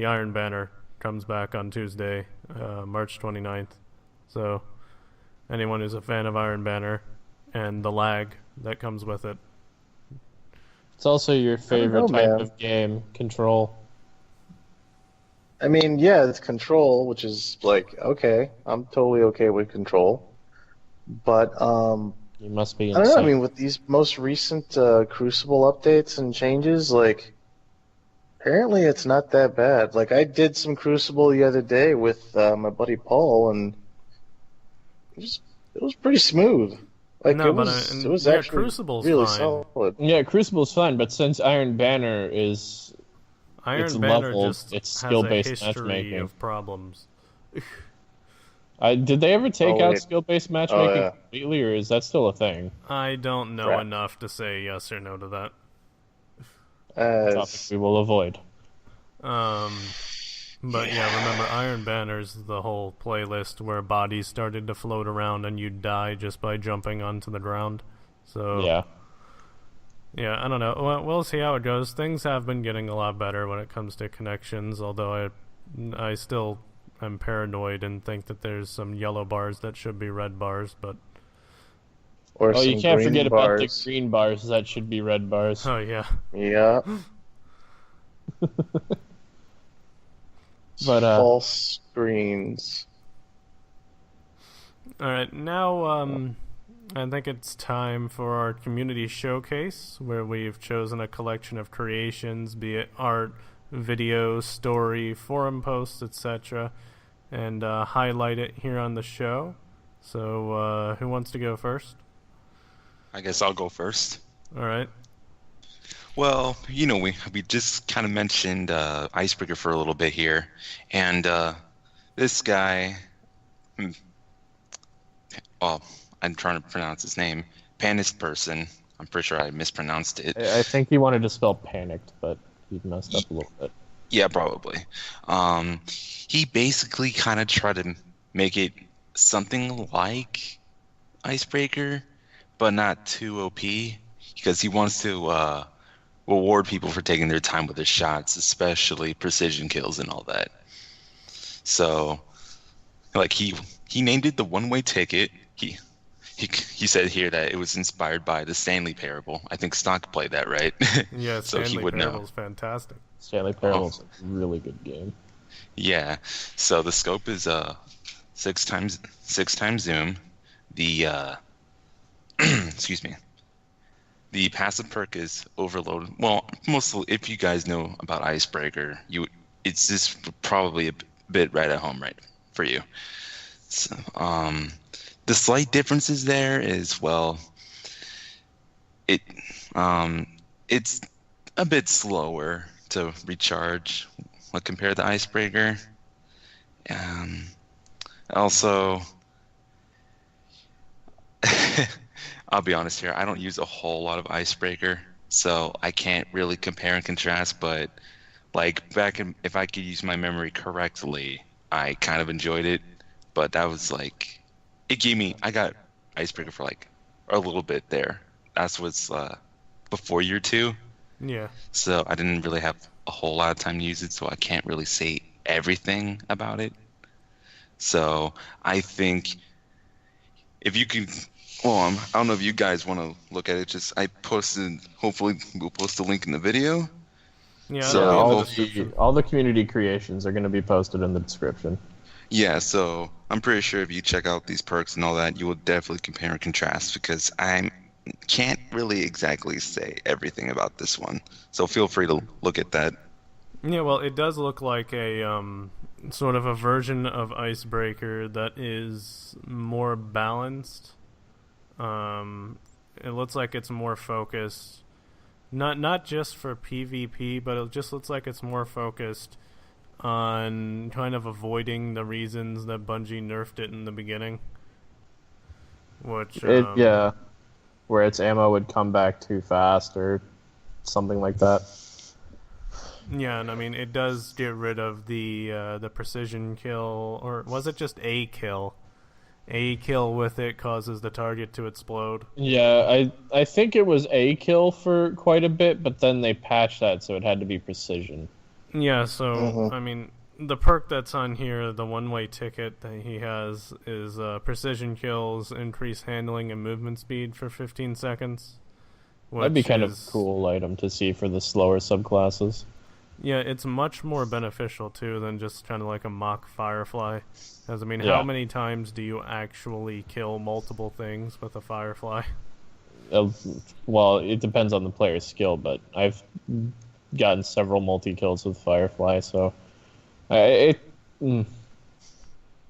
Iron Banner comes back on Tuesday, March 29th. So anyone who's a fan of Iron Banner and the lag that comes with it. It's also your favorite type of game, Control. I mean, yeah, it's Control, which is like, okay, I'm totally okay with Control. But, you must be I don't know, I mean, with these most recent Crucible updates and changes, like, apparently it's not that bad. Like, I did some Crucible the other day with my buddy Paul, and it was pretty smooth. Like, no, it was yeah, actually Crucible's really fine. solid. Yeah, Crucible's fine, but since Iron Banner is... Iron Banner leveled, just it's has skill-based a history matchmaking. of problems. Did they ever take out wait. skill-based matchmaking completely, or is that still a thing? I don't know enough to say yes or no to that. Topic we will avoid. But yeah, remember Iron Banner's the whole playlist where bodies started to float around and you'd die just by jumping onto the ground. So yeah, I don't know. Well, we'll see how it goes. Things have been getting a lot better when it comes to connections, although I still am paranoid and think that there's some yellow bars that should be red bars, but... Or you can't forget about bars. the green bars that should be red bars. Oh, yeah. Yeah. But false screens. Alright, now I think it's time for our community showcase, where we've chosen a collection of creations, be it art, video, story, forum posts, etc., and highlight it here on the show. So, who wants to go first? I guess I'll go first. All right. Well, we just kind of mentioned Icebreaker for a little bit here, and this guy, well, I'm trying to pronounce his name, Panis Person. I'm pretty sure I mispronounced it. I think he wanted to spell panicked, but he messed up a little bit. Yeah, probably. He basically kind of tried to make it something like Icebreaker, but not too OP, because he wants to reward people for taking their time with their shots, especially precision kills and all that. So, like, he named it the one-way ticket. He said here that it was inspired by the Stanley Parable. I think Stock played that, right? Yeah, So he Stanley would know. Parable's fantastic. Stanley Parable's a really good game. Yeah. So the scope is 6 times zoom. The excuse me. The passive perk is Overload. Well, mostly if you guys know about Icebreaker, it's just probably a bit right at home, right, for you. So, the slight differences there is, well, it's a bit slower to recharge when compared to Icebreaker. Also, I'll be honest here, I don't use a whole lot of Icebreaker, so I can't really compare and contrast, but like if I could use my memory correctly, I kind of enjoyed it, but that was like, I got Icebreaker for like a little bit there. That was before year 2. Yeah. So I didn't really have a whole lot of time to use it, so I can't really say everything about it. So I think if you can, I don't know if you guys want to look at it. Hopefully we'll post a link in the video. Yeah. So all the community creations are going to be posted in the description. Yeah, so I'm pretty sure if you check out these perks and all that, you will definitely compare and contrast, because I can't really exactly say everything about this one. So feel free to look at that. Yeah, well, it does look like a sort of a version of Icebreaker that is more balanced. It looks like it's more focused, not just for PvP, but it just looks like it's more focused on kind of avoiding the reasons that Bungie nerfed it in the beginning. Which yeah, where its ammo would come back too fast or something like that. Yeah, and I mean it does get rid of the precision kill, or was it just a kill? A kill with it causes the target to explode. Yeah, I think it was a kill for quite a bit, but then they patched that so it had to be precision. Yeah, so I mean the perk that's on here, the one-way ticket that he has, is precision kills, increase handling and movement speed for 15 seconds. That'd be kind of a cool item to see for the slower subclasses. Yeah, it's much more beneficial too than just kind of like a mock Firefly. Because I mean, how many times do you actually kill multiple things with a Firefly? Well, it depends on the player's skill, but I've gotten several multi-kills with Firefly, so I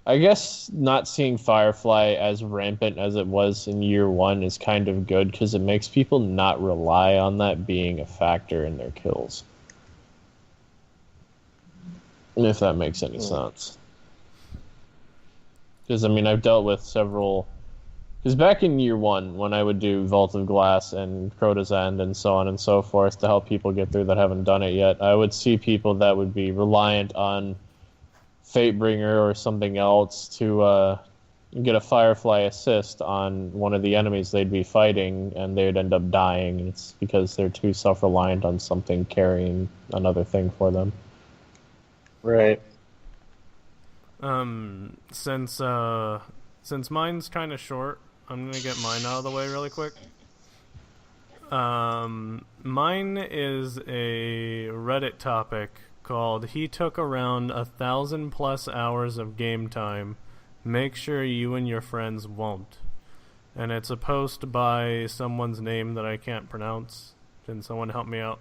guess not seeing Firefly as rampant as it was in year 1 is kind of good, because it makes people not rely on that being a factor in their kills. If that makes any sense. Because, I mean, I've dealt with several... Because back in year 1, when I would do Vault of Glass and Crota's End and so on and so forth to help people get through that haven't done it yet, I would see people that would be reliant on Fatebringer or something else to get a Firefly assist on one of the enemies they'd be fighting, and they'd end up dying. It's because they're too self-reliant on something carrying another thing for them. Right. Since mine's kind of short, I'm gonna get mine out of the way really quick. Mine is a Reddit topic called "He took around 1,000+ hours of game time. Make sure you and your friends won't." And it's a post by someone's name that I can't pronounce. Can someone help me out?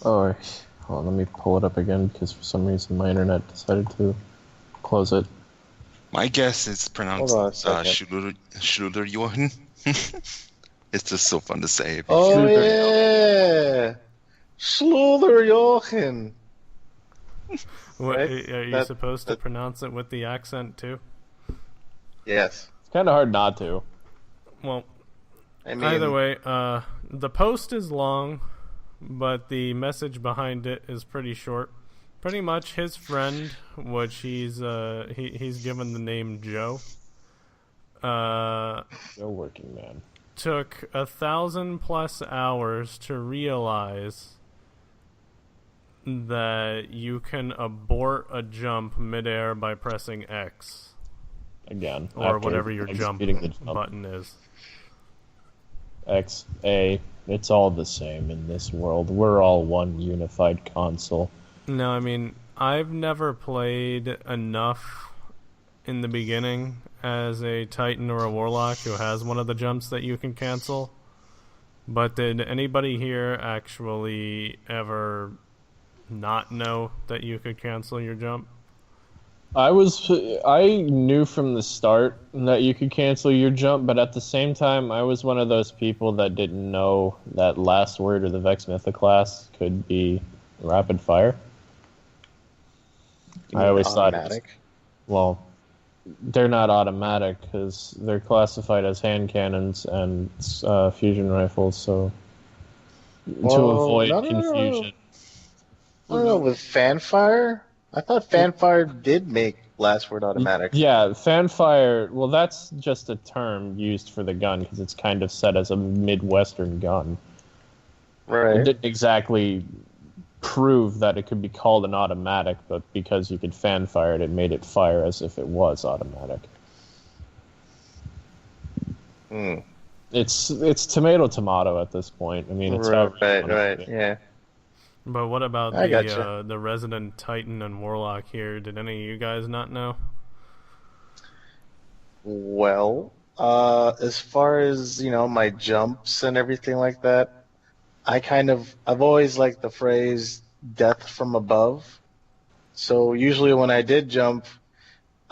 Oh, hold on, let me pull it up again because for some reason my internet decided to close it. My guess is pronounced Hold on a second. Schlüterjochen. It's just so fun to say. Oh Schlüter- yeah, Schlüterjochen. What, Right? are you That- supposed to that- pronounce it with the accent too? Yes. It's kind of hard not to. Well, I mean, either way, the post is long, but the message behind it is pretty short. Pretty much, his friend, which he's given the name Joe, No working man. took 1,000+ hours to realize that you can abort a jump midair by pressing X Again. or after whatever your jump executing the jump. button is. X, A, it's all the same in this world. We're all one unified console. No, I mean, I've never played enough in the beginning as a Titan or a Warlock who has one of the jumps that you can cancel. But did anybody here actually ever not know that you could cancel your jump? I knew from the start that you could cancel your jump, but at the same time, I was one of those people that didn't know that last word of the Vex Mythoclast could be rapid fire. I always thought, automatic. well, they're not automatic because they're classified as hand cannons and fusion rifles, so to Well, avoid no. confusion. I don't know, with fanfire? I thought fanfire did make last word automatic. Yeah, fanfire, well, that's just a term used for the gun because it's kind of set as a Midwestern gun. It Right. didn't exactly prove that it could be called an automatic, but because you could fanfire it, it made it fire as if it was automatic. Hmm. It's tomato at this point. I mean, it's however you Right, wanna right, put it. yeah. But what about I gotcha. the resident Titan and Warlock here? Did any of you guys not know? Well, as far as, my jumps and everything like that, I've always liked the phrase death from above. So usually when I did jump,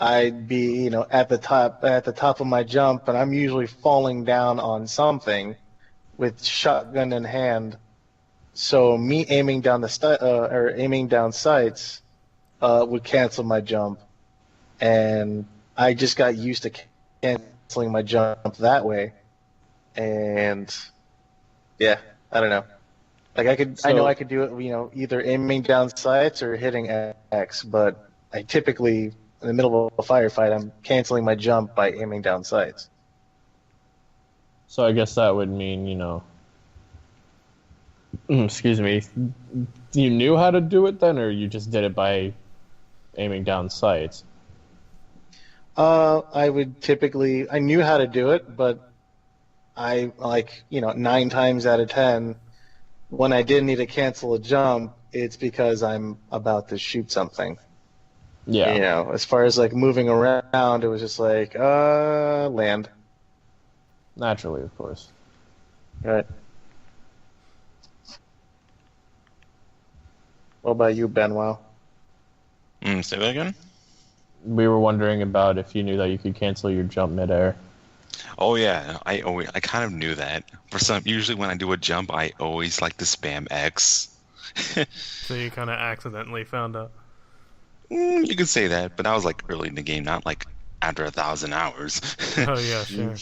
I'd be, at the top of my jump, and I'm usually falling down on something with shotgun in hand. So me aiming down aiming down sights would cancel my jump, and I just got used to canceling my jump that way. And yeah, I don't know. Like I know I could do it, either aiming down sights or hitting X, but I typically in the middle of a firefight, I'm canceling my jump by aiming down sights. So I guess that would mean, excuse me, you knew how to do it then, or you just did it by aiming down sights? I knew how to do it, but 9 times out of 10, when I did need to cancel a jump, it's because I'm about to shoot something. Yeah. As far as moving around, it was just land. Naturally, of course. Right. What about you, Benoit? Say that again? We were wondering about if you knew that you could cancel your jump midair. Oh yeah, I kind of knew that. Usually when I do a jump, I always like to spam X. So you kind of accidentally found out. You could say that, but that was early in the game, not after 1,000 hours. Oh yeah, sure.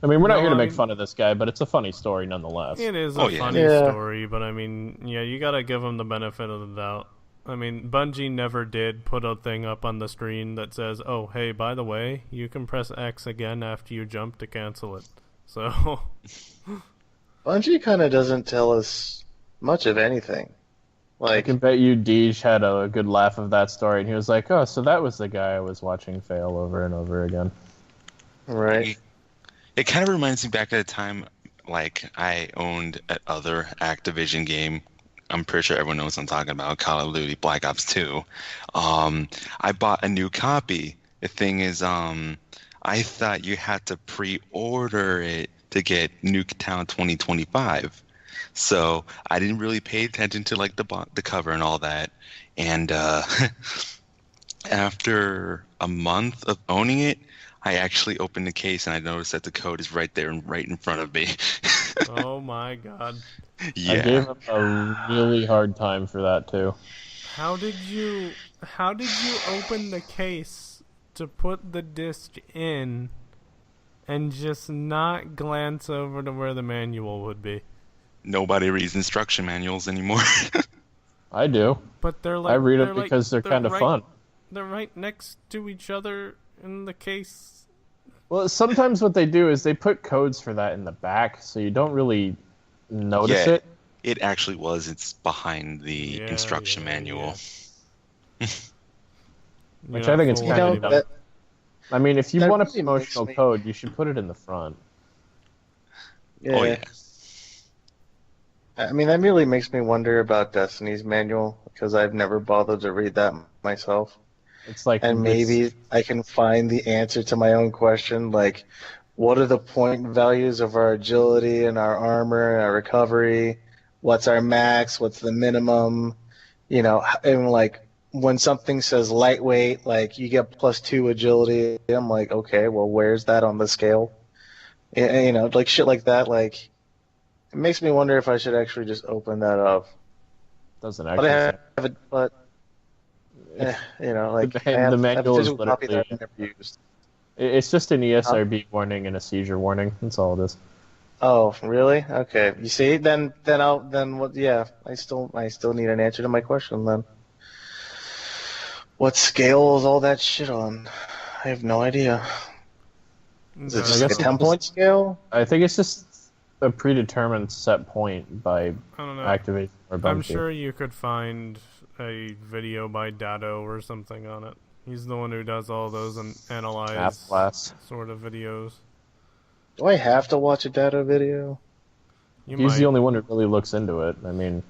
I mean, we're not No, here to I make mean- fun of this guy, but it's a funny story nonetheless. It is Oh, a yeah. funny Yeah. story, but I mean, yeah, you gotta give them the benefit of the doubt. I mean, Bungie never did put a thing up on the screen that says, "Oh, hey, by the way, you can press X again after you jump to cancel it." So, Bungie kind of doesn't tell us much of anything. I can bet you Deej had a good laugh of that story, and he was like, "Oh, so that was the guy I was watching fail over and over again." Right. It kind of reminds me back at a time I owned another Activision game. I'm pretty sure everyone knows what I'm talking about, Call of Duty Black Ops 2. I bought a new copy. The thing is, I thought you had to pre-order it to get Nuketown 2025. So I didn't really pay attention to like the cover and all that. And after a month of owning it, I actually opened the case and I noticed that the code is right there and right in front of me. Oh my god. I Yeah. gave him a really hard time for that too. How did you open the case to put the disc in and just not glance over to where the manual would be? Nobody reads instruction manuals anymore. I do. But they're like I read they're them like- because they're kind of right, fun. They're right next to each other in the case. Well, sometimes what they do is they put codes for that in the back, so you don't really notice Yeah. it. It actually was. It's behind the Yeah, instruction yeah, manual. Which I think it's You're kind not of fooling dumb. anybody. I mean, if you That want a really makes promotional me- code, you should put it in the front. Yeah. Oh yeah. I mean, that really makes me wonder about Destiny's manual because I've never bothered to read that myself. It's like And maybe I can find the answer to my own question, like, what are the point values of our agility and our armor and our recovery? What's our max? What's the minimum? You know, and like when something says lightweight, like you get +2 agility, I'm like, okay, well, where's that on the scale? You know, like shit like that. Like, it makes me wonder if I should actually just open that up. doesn't But actually. I say- have it, but you know, like The I have, the I have a manual is physical copy that literally- I've never used. It's just an ESRB warning and a seizure warning. That's all it is. Oh, really? Okay. You see, then what? Yeah, I still need an answer to my question. Then, what scale is all that shit on? I have no idea. Is it No, just I like guess a 10-point scale? I think it's just a predetermined set point by I don't know. activation or I'm bump sure you could find a video by Dado or something on it. He's the one who does all those and analyze math class. sort of videos. Do I have to watch a data video? You He's might. the only one who really looks into it. I mean,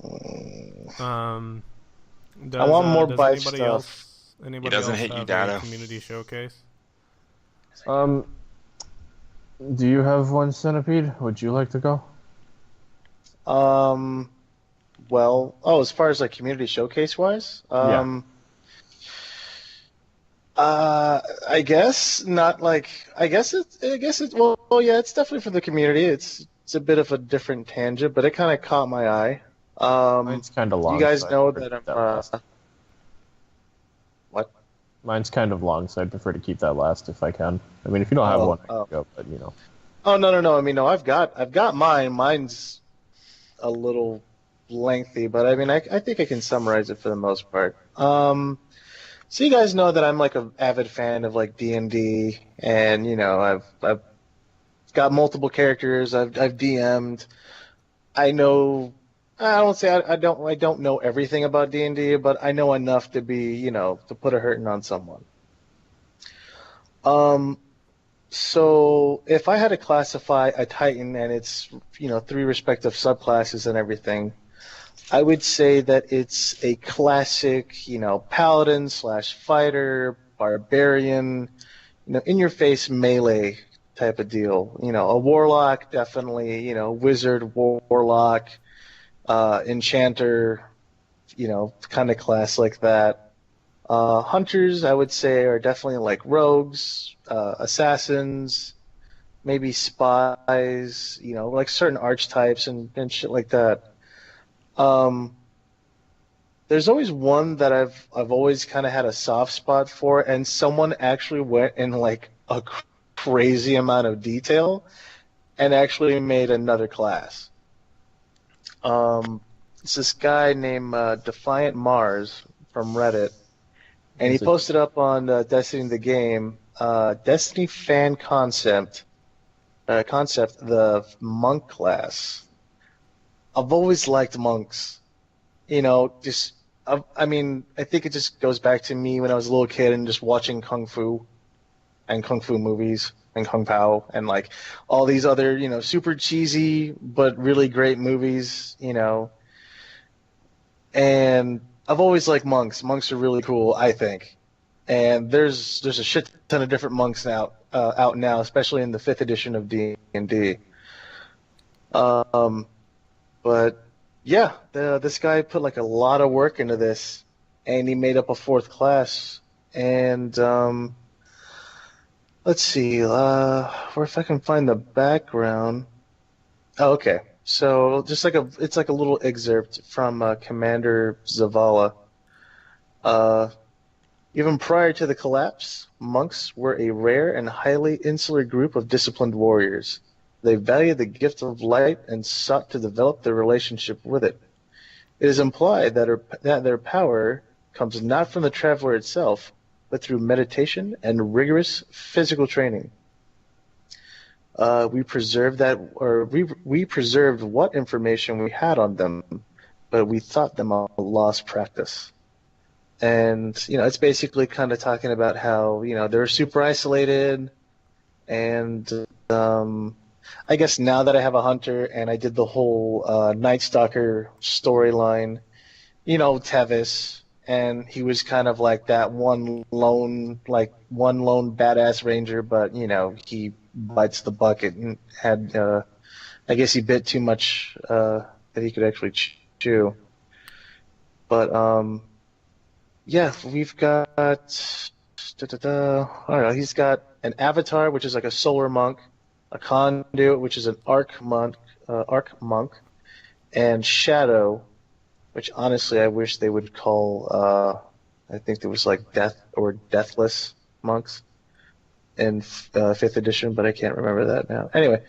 Does, I want more does Bife anybody stuff. else? Anybody doesn't else hit you, have Dado. a community showcase? do you have one, Centipede? Would you like to go? Well, as far as like community showcase wise, I guess not like. I guess it's well, yeah, it's definitely for the community. It's a bit of a different tangent, but it kind of caught my eye. Mine's kind of long. You guys so I know prefer to that keep I'm. last. What? Mine's kind of long, so I prefer to keep that last if I can. I mean, if you don't have Oh, one, I can oh. go. But you know, Oh no! I mean, no, I've got mine. Mine's a little lengthy, but I mean, I think I can summarize it for the most part. So you guys know that I'm like an avid fan of like D&D, and you know, I've got multiple characters. I've DM'd. I know. I don't say I don't know everything about D&D, but I know enough to be, you know, to put a hurting on someone. So if I had to classify a Titan and its, you know, 3 respective subclasses and everything, I would say that it's a classic, you know, paladin / fighter, barbarian, you know, in your face melee type of deal. You know, a warlock, definitely, you know, wizard, warlock, enchanter, you know, kind of class like that. Hunters, I would say, are definitely like rogues, assassins, maybe spies, you know, like certain archetypes and shit like that. There's always one that I've always kind of had a soft spot for, and someone actually went in like a crazy amount of detail and actually made another class. It's this guy named Defiant Mars from Reddit, and he posted up on Destiny the game, Destiny fan concept, the monk class. I've always liked monks. You know, just I mean, I think it just goes back to me when I was a little kid and just watching kung fu movies and Kung Pao and like all these other, you know, super cheesy but really great movies, you know. And I've always liked monks. Monks are really cool, I think. And there's a shit ton of different monks now out now, especially in the 5th edition of D&D. Um, but yeah, this guy put like a lot of work into this, and he made up a fourth class. And let's see, where if I can find the background. Oh, okay. So just like it's like a little excerpt from Commander Zavala. Uh, Even prior to the collapse, monks were a rare and highly insular group of disciplined warriors. They valued the gift of light and sought to develop their relationship with it. It is implied that their power comes not from the traveler itself, but through meditation and rigorous physical training. We preserved we preserved what information we had on them, but we thought them a lost practice. And it's basically kind of talking about how they're super isolated, and I guess now that I have a hunter and I did the whole Night Stalker storyline, Tevis, and he was kind of like that one lone badass ranger, but he bites the bucket and had I guess he bit too much that he could actually chew. But yeah, we've got I don't know, he's got an avatar, which is like a solar monk, a conduit, which is an arc monk, and shadow, which honestly I wish they would call. I think there was like death or deathless monks in 5th edition, but I can't remember that now. Anyway,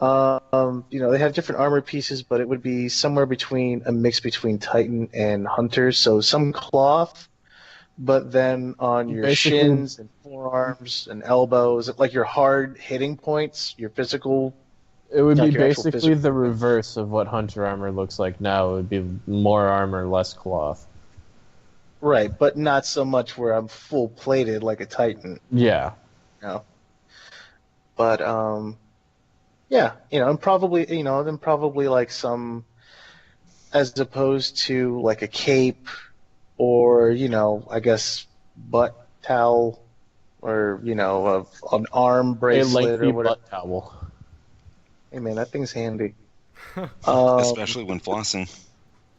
they have different armor pieces, but it would be somewhere between a mix between Titan and Hunter. So some cloth, but then on your shins and forearms and elbows, like your hard hitting points, your physical. It would be basically the reverse of what Hunter armor looks like now. It would be more armor, less cloth. Right, but not so much where I'm full plated like a Titan. Yeah. No. But yeah, and probably then probably like some, as opposed to like a cape, or I guess butt towel, or an arm bracelet or whatever. Butt towel. Hey man, that thing's handy. Especially when flossing.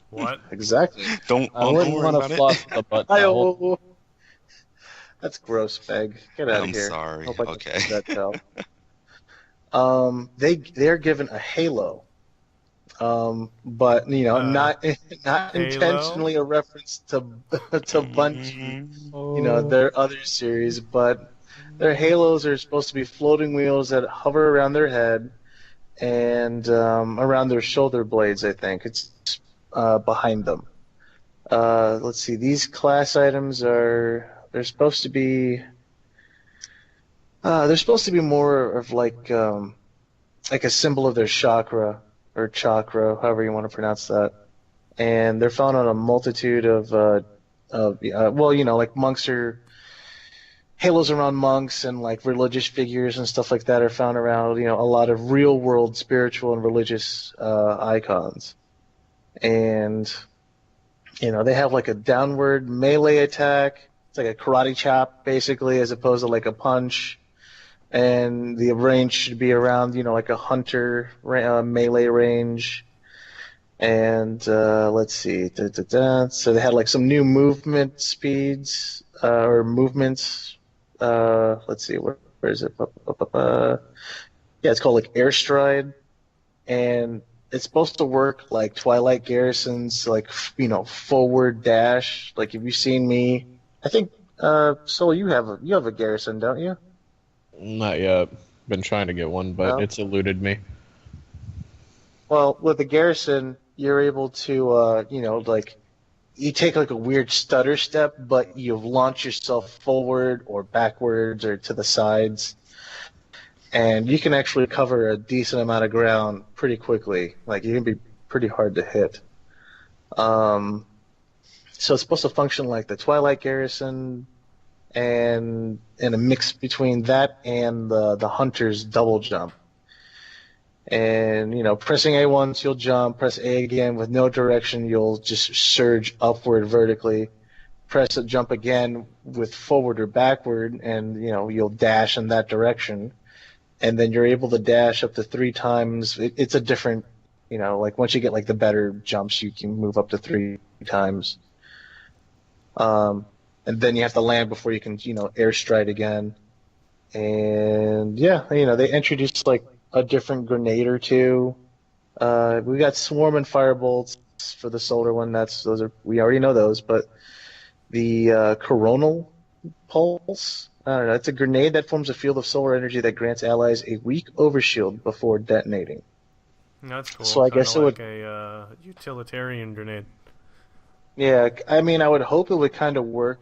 What? Exactly. Don't wouldn't worry want about to floss it. the butt towel. That's gross, Peg. Get out of here. I'm sorry. Hope I can Okay. see that towel. They're given a halo, but not intentionally a reference to Bungie, their other series, but their halos are supposed to be floating wheels that hover around their head and around their shoulder blades. I think it's behind them. Let's see. These class items they're supposed to be more of like a symbol of their chakra, or chakra, however you want to pronounce that. And they're found on a multitude of like monks are halos around monks, and like religious figures and stuff like that are found around a lot of real world spiritual and religious icons. And they have like a downward melee attack. It's like a karate chop basically, as opposed to like a punch. And the range should be around like a hunter melee range. And let's see, so they had like some new movement speeds or movements. Let's see, where is it? Yeah, it's called like air stride, and it's supposed to work like Twilight Garrison's like forward dash. Like, have you seen me? I think Soul, you have a Garrison, don't you? Not yet. Been trying to get one, but it's eluded me. Well, with the Garrison, you're able to, like, you take like a weird stutter step, but you launch yourself forward or backwards or to the sides, and you can actually cover a decent amount of ground pretty quickly. Like, you can be pretty hard to hit. So it's supposed to function like the Twilight Garrison, and a mix between that and the Hunter's double jump. And pressing A once, you'll jump. Press A again with no direction, you'll just surge upward vertically. Press a jump again with forward or backward, and you'll dash in that direction. and then you're able to dash up to 3 times. It's a different, like once you get like the better jumps, you can move up to 3 times. And then you have to land before you can, air stride again. And yeah, they introduced like a different grenade or two. We got swarm and firebolts for the solar one. We already know those, but the coronal pulse. I don't know. It's a grenade that forms a field of solar energy that grants allies a weak overshield before detonating. That's cool. So I guess it would a utilitarian grenade. Yeah, I mean, I would hope it would kind of work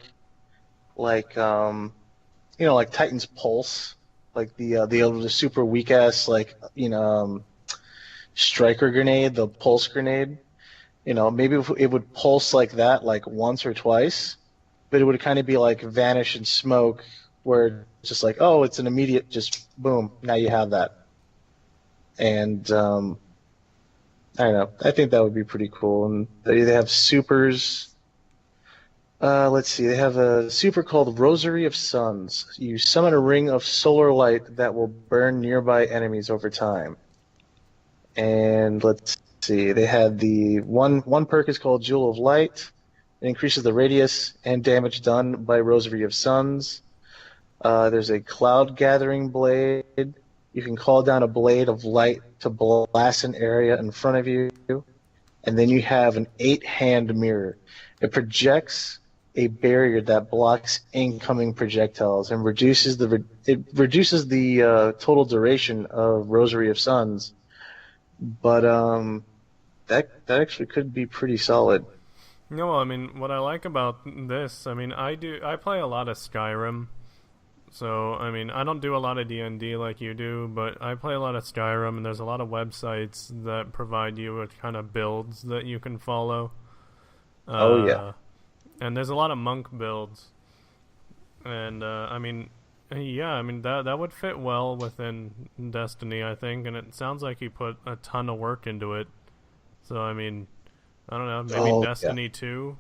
like, like Titan's Pulse, like the super weak ass striker grenade, the pulse grenade. Maybe if it would pulse like that like once or twice, but it would kind of be like vanish in smoke, where it's just like, oh, it's an immediate, just boom, now you have that. And I don't know. I think that would be pretty cool. And they have supers. Let's see. They have a super called Rosary of Suns. You summon a ring of solar light that will burn nearby enemies over time. And let's see. They had the one perk is called Jewel of Light. It increases the radius and damage done by Rosary of Suns. There's a Cloud Gathering Blade. You can call down a blade of light to blast an area in front of you. And then you have an 8-hand mirror. It projects a barrier that blocks incoming projectiles and reduces the total duration of Rosary of Suns. But that actually could be pretty solid. No, well, I mean, what I like about this, I mean, I play a lot of Skyrim. So, I mean, I don't do a lot of D&D like you do, but I play a lot of Skyrim, and there's a lot of websites that provide you with kind of builds that you can follow. Oh, yeah. And there's a lot of monk builds. And, I mean, that would fit well within Destiny, I think, and it sounds like you put a ton of work into it. So, I mean, I don't know, maybe Destiny 2?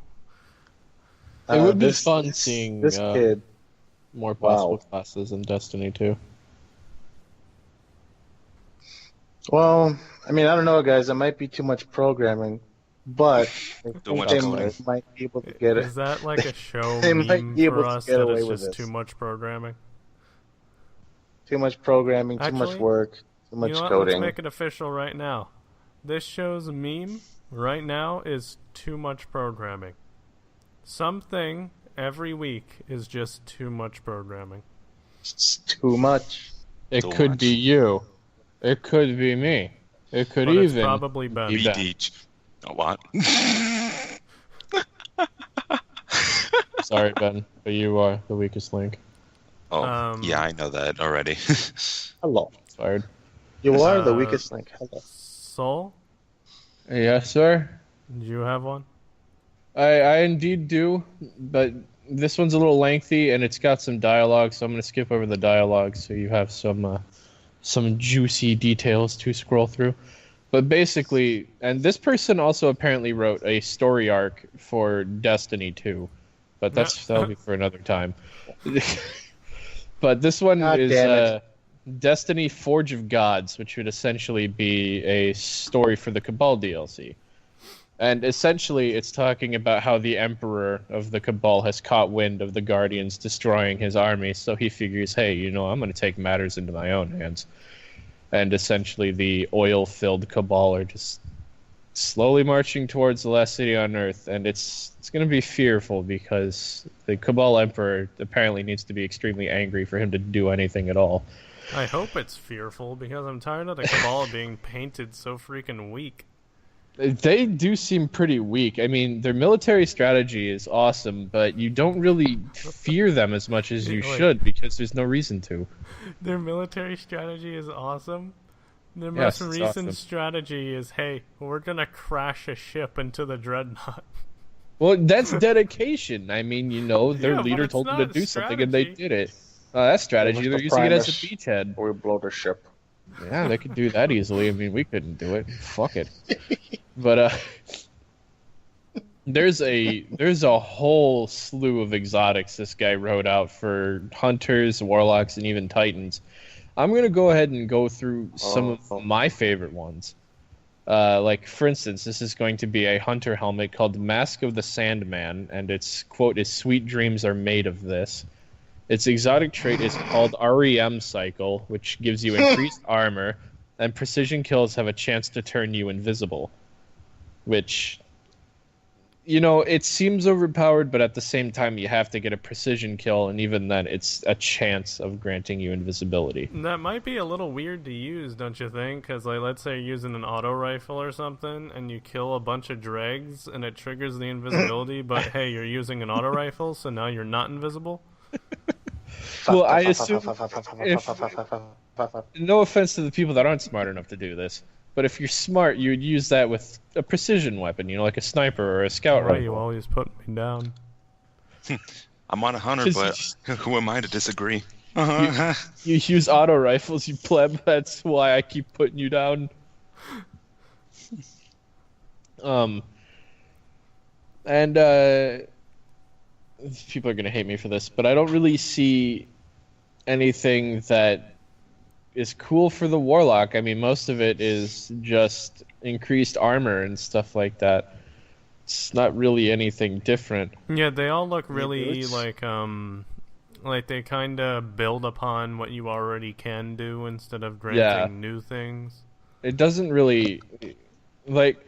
It would be fun seeing this kid. More possible classes in Destiny 2. Well, I mean, I don't know, guys. It might be too much programming, but I think they might be able to get it. Is that like a show They meme might be able for to us get that away it's with just this. too much programming? Too much programming, too much Actually, work, too much You know what? coding. Let's make it official right now. This show's meme right now is too much programming. Something every week is just too much programming. It's too much. It Too could much. be you. It could be me. It could But it's even probably Ben. be Ben. BD. Oh, what? Sorry, Ben, but you are the weakest link. Oh, yeah, I know that already. Hello. Fired. You are the Uh, weakest link. Hello. Soul, Yes, sir. do you have one? I indeed do, but this one's a little lengthy and it's got some dialogue, so I'm going to skip over the dialogue so you have some juicy details to scroll through. But basically, and this person also apparently wrote a story arc for Destiny 2, but that'll be for another time. But this one God is damn it. Destiny Forge of Gods, which would essentially be a story for the Cabal DLC. And essentially, it's talking about how the Emperor of the Cabal has caught wind of the Guardians destroying his army, so he figures, hey, I'm going to take matters into my own hands. And essentially, the oil-filled Cabal are just slowly marching towards the last city on Earth, and it's going to be fearful because the Cabal Emperor apparently needs to be extremely angry for him to do anything at all. I hope it's fearful because I'm tired of the Cabal being painted so freaking weak. They do seem pretty weak. I mean, their military strategy is awesome, but you don't really fear them as much as you Like- should because there's no reason to. Their military strategy is awesome. Their Yes, most it's recent awesome. strategy is, hey, we're gonna crash a ship into the Dreadnought. Well, that's dedication. I mean, their Yeah, but leader it's told them not to do something and they strategy. did it. That's strategy. It was They're the using it as a Primus. beachhead. Or we blow the ship. Yeah, they could do that easily. I mean, we couldn't do it. Fuck it. But there's a whole slew of exotics this guy wrote out for hunters, warlocks, and even titans. I'm gonna go ahead and go through some Oh. of my favorite ones. Like, for instance, this is going to be a hunter helmet called Mask of the Sandman, and its quote is "Sweet dreams are made of this." Its exotic trait is called REM Cycle, which gives you increased armor, and precision kills have a chance to turn you invisible. Which, it seems overpowered, but at the same time, you have to get a precision kill, and even then, it's a chance of granting you invisibility. That might be a little weird to use, don't you think? Because, like, let's say you're using an auto rifle or something, and you kill a bunch of dregs, and it triggers the invisibility, but hey, you're using an auto rifle, so now you're not invisible? Well, I assume no offense to the people that aren't smart enough to do this, but if you're smart, you would use that with a precision weapon, like a sniper or a scout Why rifle. you always put me down? I'm on a hunter, but who am I to disagree? You use auto rifles, you pleb. That's why I keep putting you down. And people are gonna hate me for this, but I don't really see anything that is cool for the warlock. I mean, most of it is just increased armor and stuff like that. It's not really anything different. Yeah, they all look really it's- like they kind of build upon what you already can do instead of granting new things. It doesn't really like.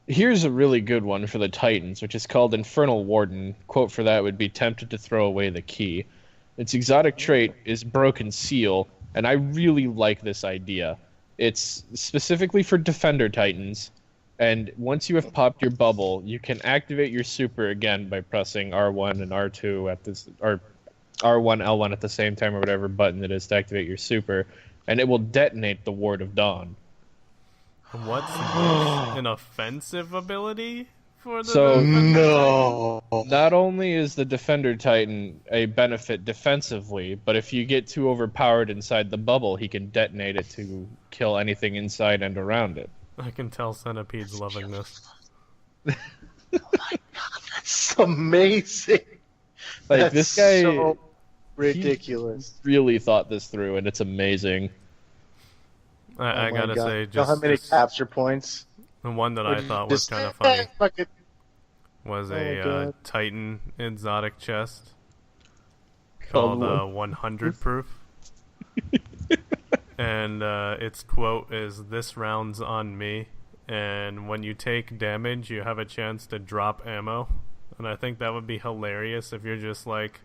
Here's a really good one for the Titans, which is called Infernal Warden. Quote for that would be "tempted to throw away the key." Its exotic trait is Broken Seal, and I really like this idea. It's specifically for Defender Titans, and once you have popped your bubble, you can activate your super again by pressing R1 and R2 at this, or R1, L1 at the same time, or whatever button it is to activate your super, and it will detonate the Ward of Dawn. What's this? An offensive ability for the So- Defender No. Not only is the Defender Titan a benefit defensively, but if you get too overpowered inside the bubble, he can detonate it to kill anything inside and around it. Titan? I can tell Centipede's loving this. That's amazing. Like, That's this guy so ridiculous. really thought this through, and it's amazing. I Oh my gotta God. say, You know how many just capture points? the one that I Would you thought was just- kind of funny Fucking- was Oh a my God. Titan exotic chest Called called 100 proof. And its quote is, "This round's on me." And when you take damage, you have a chance to drop ammo. And I think that would be hilarious if you're just like,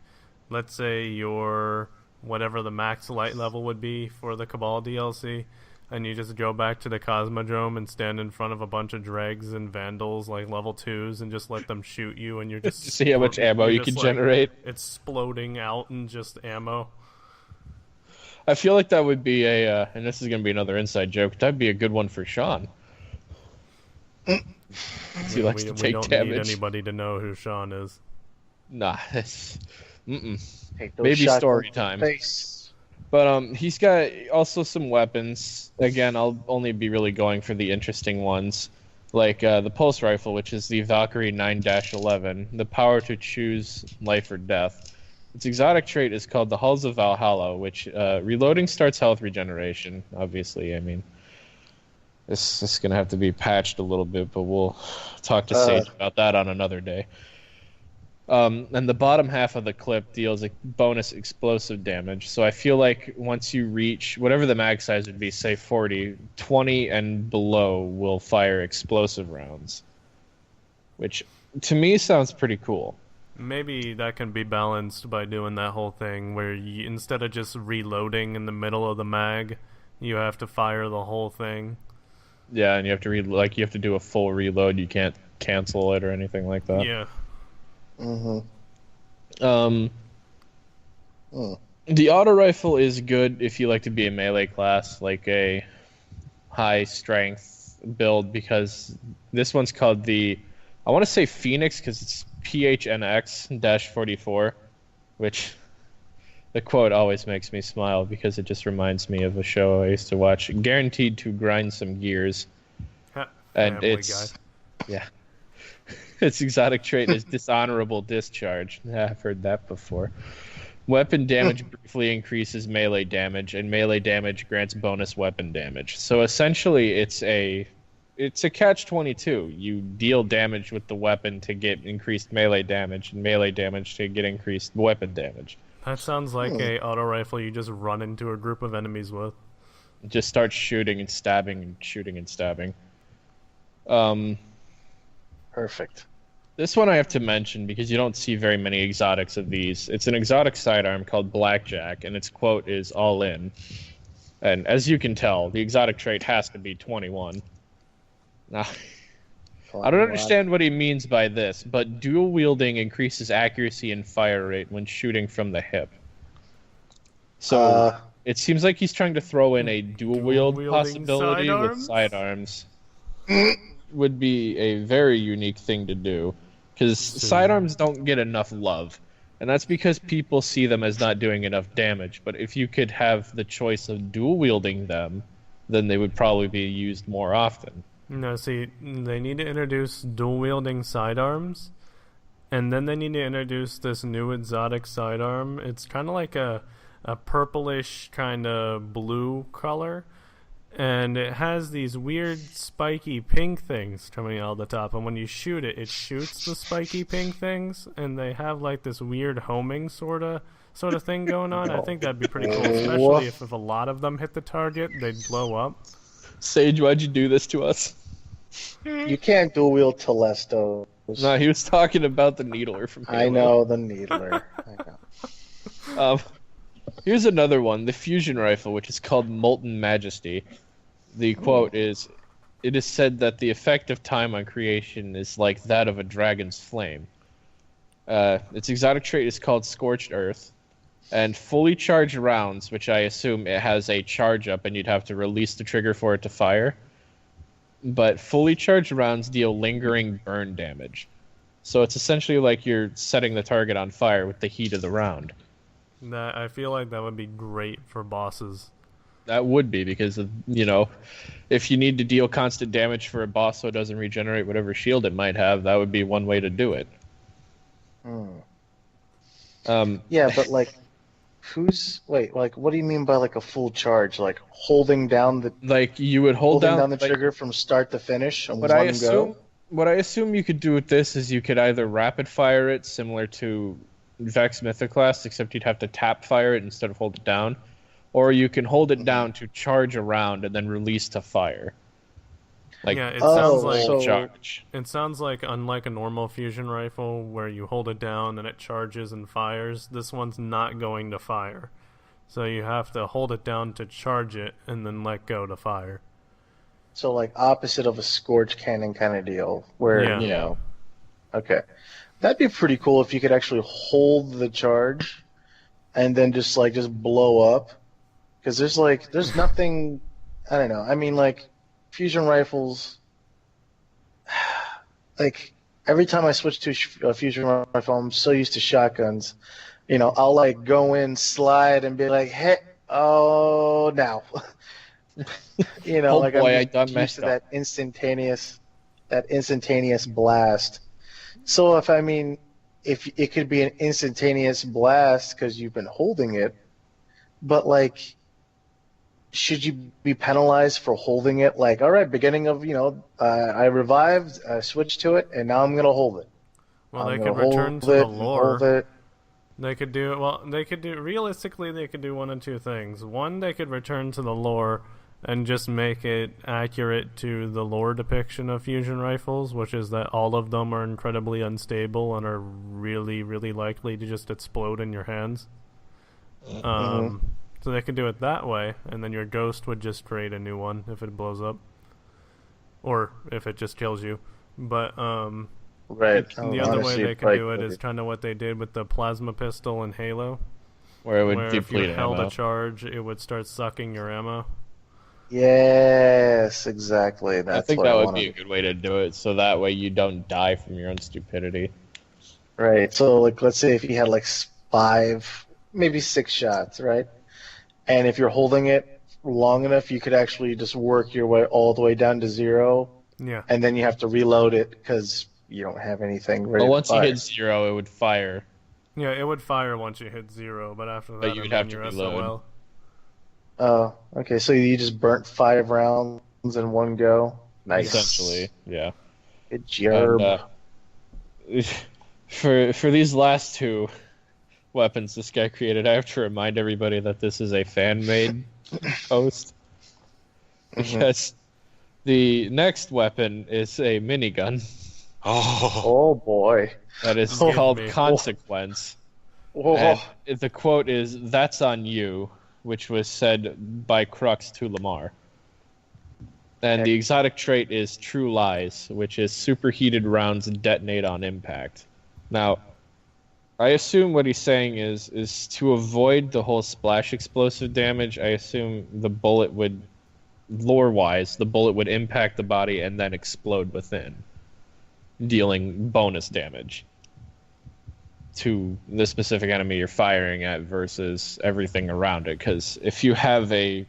let's say you're whatever the max light level would be for the Cabal DLC, and you just go back to the Cosmodrome and stand in front of a bunch of dregs and vandals like level 2s and just let them shoot you, and you're just To see how much ammo you're you just, can like, generate. exploding out in just ammo. I feel like that would be and this is going to be another inside joke, that'd be a good one for Sean. He likes to take don't damage. need anybody to know who Sean is. Nah, it's... Mm-mm. Take those Maybe shotguns story in the time. face. But he's got also some weapons. Again, I'll only be really going for the interesting ones, like the pulse rifle, which is the Valkyrie 9-11, the power to choose life or death. Its exotic trait is called the Halls of Valhalla, which reloading starts health regeneration. Obviously, I mean, this is gonna have to be patched a little bit, but we'll talk to Sage about that on another day. And the bottom half of the clip deals a bonus explosive damage. So I feel like once you reach whatever the mag size would be, say 40, 20 and below will fire explosive rounds. Which to me sounds pretty cool. Maybe that can be balanced by doing that whole thing where you, instead of just reloading in the middle of the mag, you have to fire the whole thing. Yeah, and you have to you have to do a full reload. You can't cancel it or anything like that. Yeah. Mm-hmm. The auto rifle is good if you like to be a melee class, like a high strength build, because this one's called the, I want to say Phoenix because it's PHNX-44, which the quote always makes me smile because it just reminds me of a show I used to watch, Guaranteed to Grind Some Gears. And Family it's, Guy. yeah. Its exotic trait is dishonorable discharge. Yeah, I've heard that before. Weapon damage briefly increases melee damage, and melee damage grants bonus weapon damage. So essentially, it's a catch-22. You deal damage with the weapon to get increased melee damage, and melee damage to get increased weapon damage. That sounds like a auto rifle you just run into a group of enemies with. Just start shooting and stabbing and shooting and stabbing. Perfect. This one I have to mention because you don't see very many exotics of these. It's an exotic sidearm called Blackjack, and its quote is all in. And as you can tell, the exotic trait has to be 21. Now, I don't understand what he means by this, but dual wielding increases accuracy and fire rate when shooting from the hip. So it seems like he's trying to throw in a dual wield possibility with sidearms. Would be a very unique thing to do, because sidearms don't get enough love, and that's because people see them as not doing enough damage. But if you could have the choice of dual wielding them, then they would probably be used more often. No, see, they need to introduce dual wielding sidearms, and then they need to introduce this new exotic sidearm. It's kind of like a purplish kind of blue color, and it has these weird spiky pink things coming out of the top, and when you shoot it, it shoots the spiky pink things, and they have like this weird homing sort of thing going on. I think that'd be pretty cool, especially if a lot of them hit the target, they'd blow up. Sage, why'd you do this to us? You can't dual wield Telestos. No, he was talking about the Needler from Halo. I know, the Needler. I know. Here's another one, the fusion rifle, which is called Molten Majesty. The quote is, "It is said that the effect of time on creation is like that of a dragon's flame." Its exotic trait is called Scorched Earth. And fully charged rounds, which I assume it has a charge up and you'd have to release the trigger for it to fire. But fully charged rounds deal lingering burn damage. So it's essentially like you're setting the target on fire with the heat of the round. I feel like that would be great for bosses. That would be, because, if you need to deal constant damage for a boss so it doesn't regenerate whatever shield it might have, that would be one way to do it. Yeah, but what do you mean by like a full charge? Like holding down the you would hold down the trigger from start to finish on what one I assume, go? What I assume you could do with this is you could either rapid fire it, similar to Vex Mythoclast, except you'd have to tap fire it instead of hold it down, or you can hold it down to charge a round and then release to fire. It sounds like charge. It sounds like, unlike a normal fusion rifle where you hold it down and it charges and fires, this one's not going to fire. So you have to hold it down to charge it and then let go to fire. So like opposite of a Scorch Cannon kind of deal, where okay, that'd be pretty cool if you could actually hold the charge and then just blow up, because there's nothing, I don't know. I mean, fusion rifles, every time I switch to a fusion rifle, I'm so used to shotguns. I'll go in, slide, and be like, hey, oh, now. Oh boy, I done used messed to up. that instantaneous blast. So if it could be an instantaneous blast because you've been holding it, but should you be penalized for holding it? All right, beginning of, I revived, I switched to it, and now I'm going to hold it. Well, they could return to the lore. Realistically, they could do one of two things. One, they could return to the lore and just make it accurate to the lore depiction of fusion rifles, which is that all of them are incredibly unstable and are really, really likely to just explode in your hands. So they could do it that way, and then your ghost would just create a new one if it blows up, or if it just kills you. But right. The other way they can do it is kind of what they did with the plasma pistol in Halo, where it would deplete if you held ammo. a charge, it would start sucking your ammo. Yes, exactly. I think that would be a good way to do it, so that way you don't die from your own stupidity. Right. So, let's say if you had 5, maybe 6 shots, right? And if you're holding it long enough, you could actually just work your way all the way down to 0. Yeah. And then you have to reload it because you don't have anything ready. But once to fire. you hit 0, it would fire. Yeah, it would fire once you hit 0, but after that, But you'd have to you're reload. SOL. Oh, okay. So you just burnt 5 rounds in one go. Nice. Essentially, yeah. Good And, job. for these last 2 weapons this guy created, I have to remind everybody that this is a fan-made post. Because the next weapon is a minigun Oh, Oh boy. that is Oh, called man. Consequence. Whoa. And the quote is, "That's on you," which was said by Crux to Lamar. And the exotic trait is True Lies, which is superheated rounds detonate on impact. Now, I assume what he's saying is to avoid the whole splash explosive damage, I assume the bullet would, lore-wise, the bullet would impact the body and then explode within, dealing bonus damage to the specific enemy you're firing at versus everything around it. Because if you have a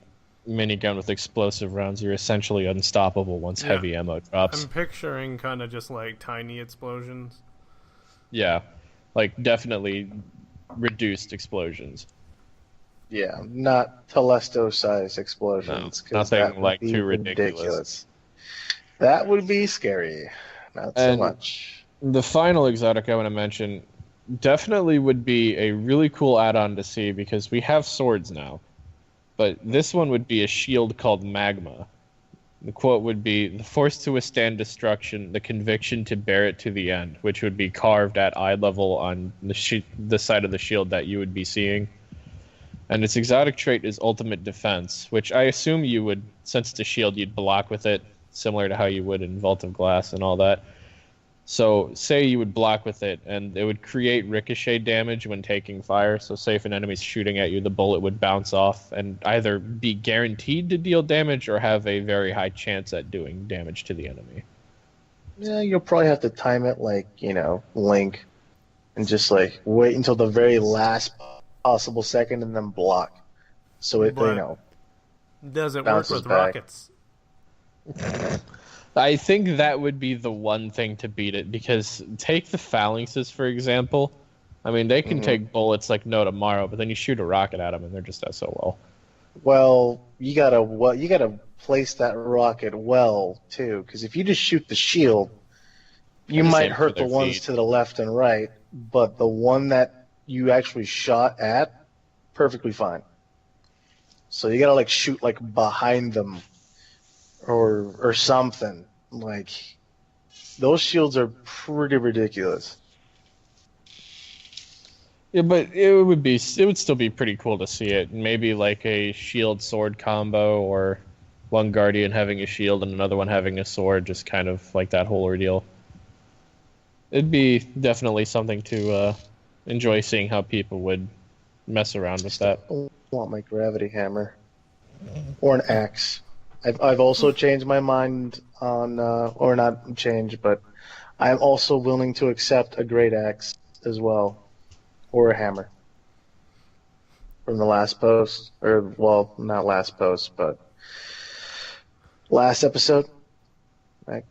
minigun with explosive rounds, you're essentially unstoppable once Yeah. heavy ammo drops. I'm picturing kind of just like tiny explosions. Yeah, like definitely reduced explosions. Yeah, not Telesto-sized explosions. No, 'cause nothing that would like be too ridiculous. That would be scary. Not so And- much. The final exotic I want to mention definitely would be a really cool add-on to see because we have swords now. But this one would be a shield called Magma. The quote would be, "The force to withstand destruction, the conviction to bear it to the end," which would be carved at eye level on the side of the shield that you would be seeing. And its exotic trait is Ultimate Defense, which I assume you would, since it's a shield, you'd block with it, similar to how you would in Vault of Glass and all that. So, say you would block with it, and it would create ricochet damage when taking fire. So, say if an enemy's shooting at you, the bullet would bounce off and either be guaranteed to deal damage or have a very high chance at doing damage to the enemy. Yeah, you'll probably have to time it like, Link, and just like wait until the very last possible second and then block. So it, But- Does it work Bounces with back. rockets? I think that would be the one thing to beat it, because take the phalanxes, for example. I mean, they can Mhm. take bullets like no tomorrow, but then you shoot a rocket at them and they're just SOL. Well, you gotta place that rocket well too, because if you just shoot the shield, you And the might same for hurt the their ones feet. to the left and right, but the one that you actually shot at, perfectly fine. So you gotta like shoot like behind them, or something. Like those shields are pretty ridiculous. Yeah, but it would still be pretty cool to see it. Maybe like a shield sword combo, or one guardian having a shield and another one having a sword, just kind of like that whole ordeal. It'd be definitely something to enjoy seeing how people would mess around with that. I want my gravity hammer or an axe. I've also changed my mind on, or not changed, but I'm also willing to accept a great axe as well, or a hammer. From the last post, or well, not last post, but last episode. That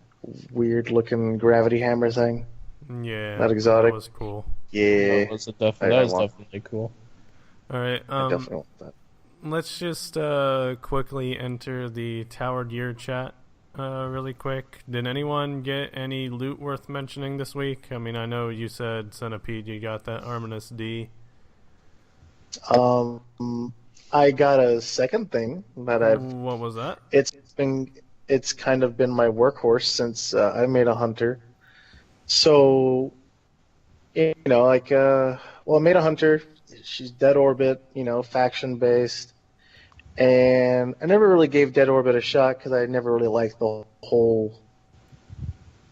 weird looking gravity hammer thing. Yeah, That exotic. That was cool. Yeah, That was, I definitely cool. All right, I definitely want that. let's just quickly enter the Tower Gear chat really quick. Did anyone get any loot worth mentioning this week? I mean, I know you said, Centipede, you got that Arminus D. I got a second thing that What was that? it's kind of been my workhorse since I made a hunter. So, I made a hunter. She's Dead Orbit, faction based, and I never really gave Dead Orbit a shot because I never really liked the whole.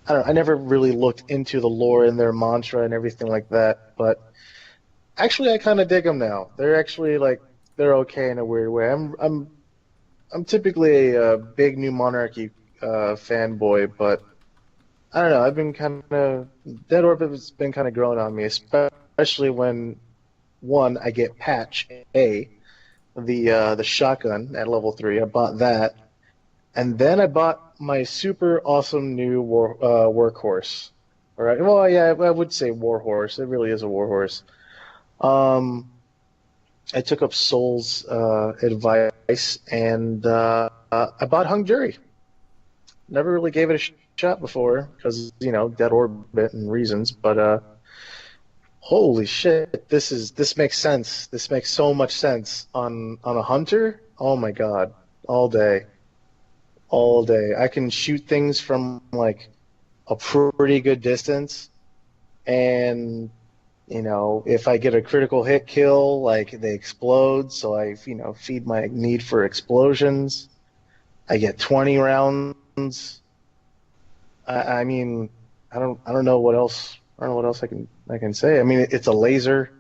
I never really looked into the lore and their mantra and everything like that. But actually, I kind of dig them now. They're actually they're okay in a weird way. I'm typically a big New Monarchy fanboy, but I don't know. I've been kind of Dead Orbit has been kind of growing on me, especially when I get Patch A, the shotgun at level 3. I bought that, and then I bought my super awesome new workhorse. All right. Well, yeah, I would say warhorse. It really is a warhorse. I took up Soul's advice, and I bought Hung Jury. Never really gave it a shot before because, Dead Orbit and reasons, but holy shit, this makes sense. This makes so much sense on a hunter. Oh my god, all day. All day. I can shoot things from like a pretty good distance, and if I get a critical hit kill, like they explode, so I feed my need for explosions. I get 20 rounds. I mean, I don't know what else. I don't know what else I can say. I mean, it's a laser.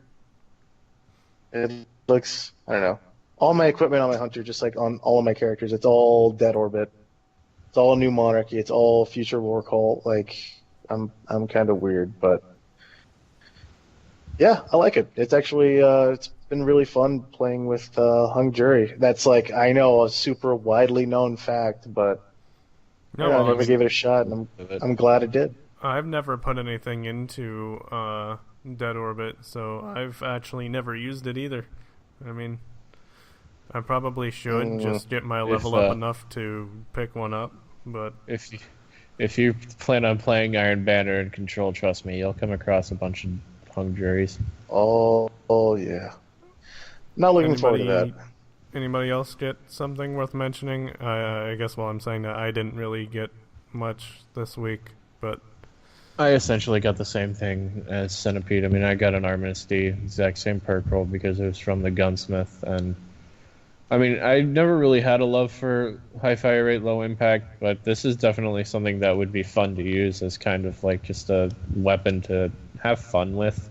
It looks, I don't know. All my equipment on my hunter, just like on all of my characters, it's all Dead Orbit. It's all New Monarchy. It's all Future War Cult. Like, I'm kind of weird, but yeah, I like it. It's actually it's been really fun playing with Hung Jury. That's like, I know, a super widely known fact, but No, I well, never gave it a shot, and I'm glad it did. I've never put anything into Dead Orbit, so I've actually never used it either. I mean, I probably should just get my level up enough to pick one up, but If you plan on playing Iron Banner and Control, trust me, you'll come across a bunch of Hung Juries. Oh yeah. Not looking forward to that. Anybody else get something worth mentioning? I guess while I'm saying that, I didn't really get much this week, but I essentially got the same thing as Centipede. I mean, I got an Armistice, exact same perk roll because it was from the Gunsmith, and I mean, I never really had a love for high fire rate, low impact, but this is definitely something that would be fun to use as kind of like just a weapon to have fun with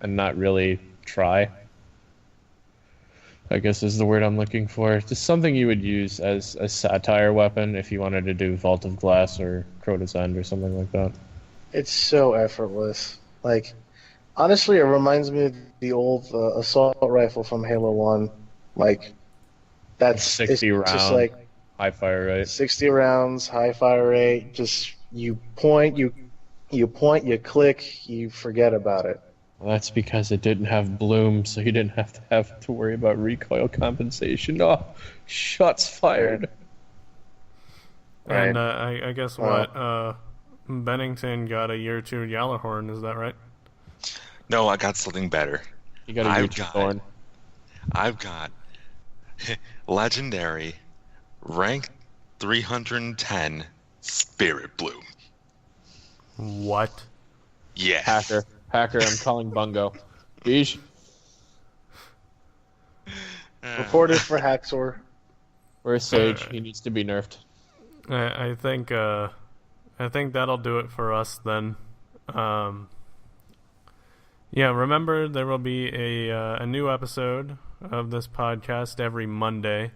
and not really try, I guess is the word I'm looking for. Just something you would use as a satire weapon if you wanted to do Vault of Glass or Crota's End or something like that. It's so effortless. Like, honestly, it reminds me of the old assault rifle from Halo 1. Like, that's 60 rounds, just like high fire rate. 60 rounds, high fire rate. Just you point, you click, you forget about it. Well, that's because it didn't have bloom, so you didn't have to worry about recoil compensation. Oh, shots fired. Right. And I guess what Bennington got a year 2 Yalahorn, is that right? No, I got something better. You got a huge thorn. I've got legendary rank 310 Spirit Bloom. What? Yes. Hacker, I'm calling Bungo. Beej. Reported for Haxor. Where's Sage? He needs to be nerfed. I think that'll do it for us then. Yeah, remember there will be a new episode of this podcast every Monday.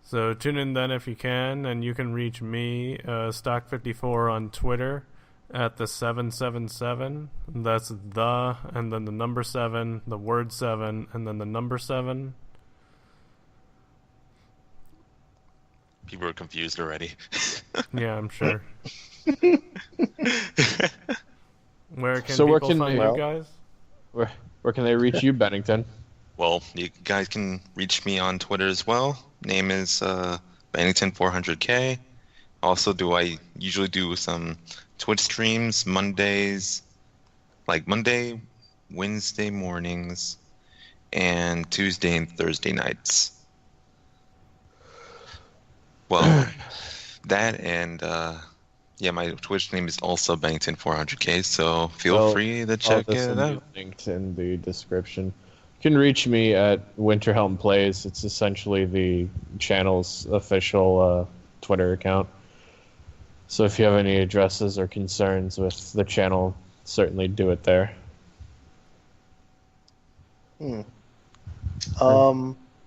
So tune in then if you can, and you can reach me, Stock54 on Twitter at the 777. That's the, and then the number 7, the word 7, and then the number 7. People are confused already. Yeah, I'm sure. Where can people find you guys? Where can they reach you, Bennington? Well, you guys can reach me on Twitter as well. Name is Bennington400K. Also, I usually do some Twitch streams Mondays, like Monday, Wednesday mornings, and Tuesday and Thursday nights. Well, that and my Twitch name is also Bennington400K, so feel free to check it out. Linked in the description. You can reach me at Winterhelm Plays. It's essentially the channel's official Twitter account. So if you have any addresses or concerns with the channel, certainly do it there.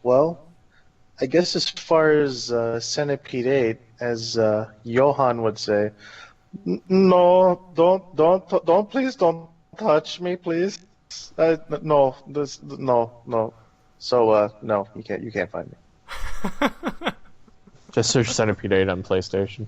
Well, I guess as far as Centipede 8, as Johan would say, no, don't, please don't touch me, please. No. So no, you can't find me. Just search Centipede 8 on PlayStation.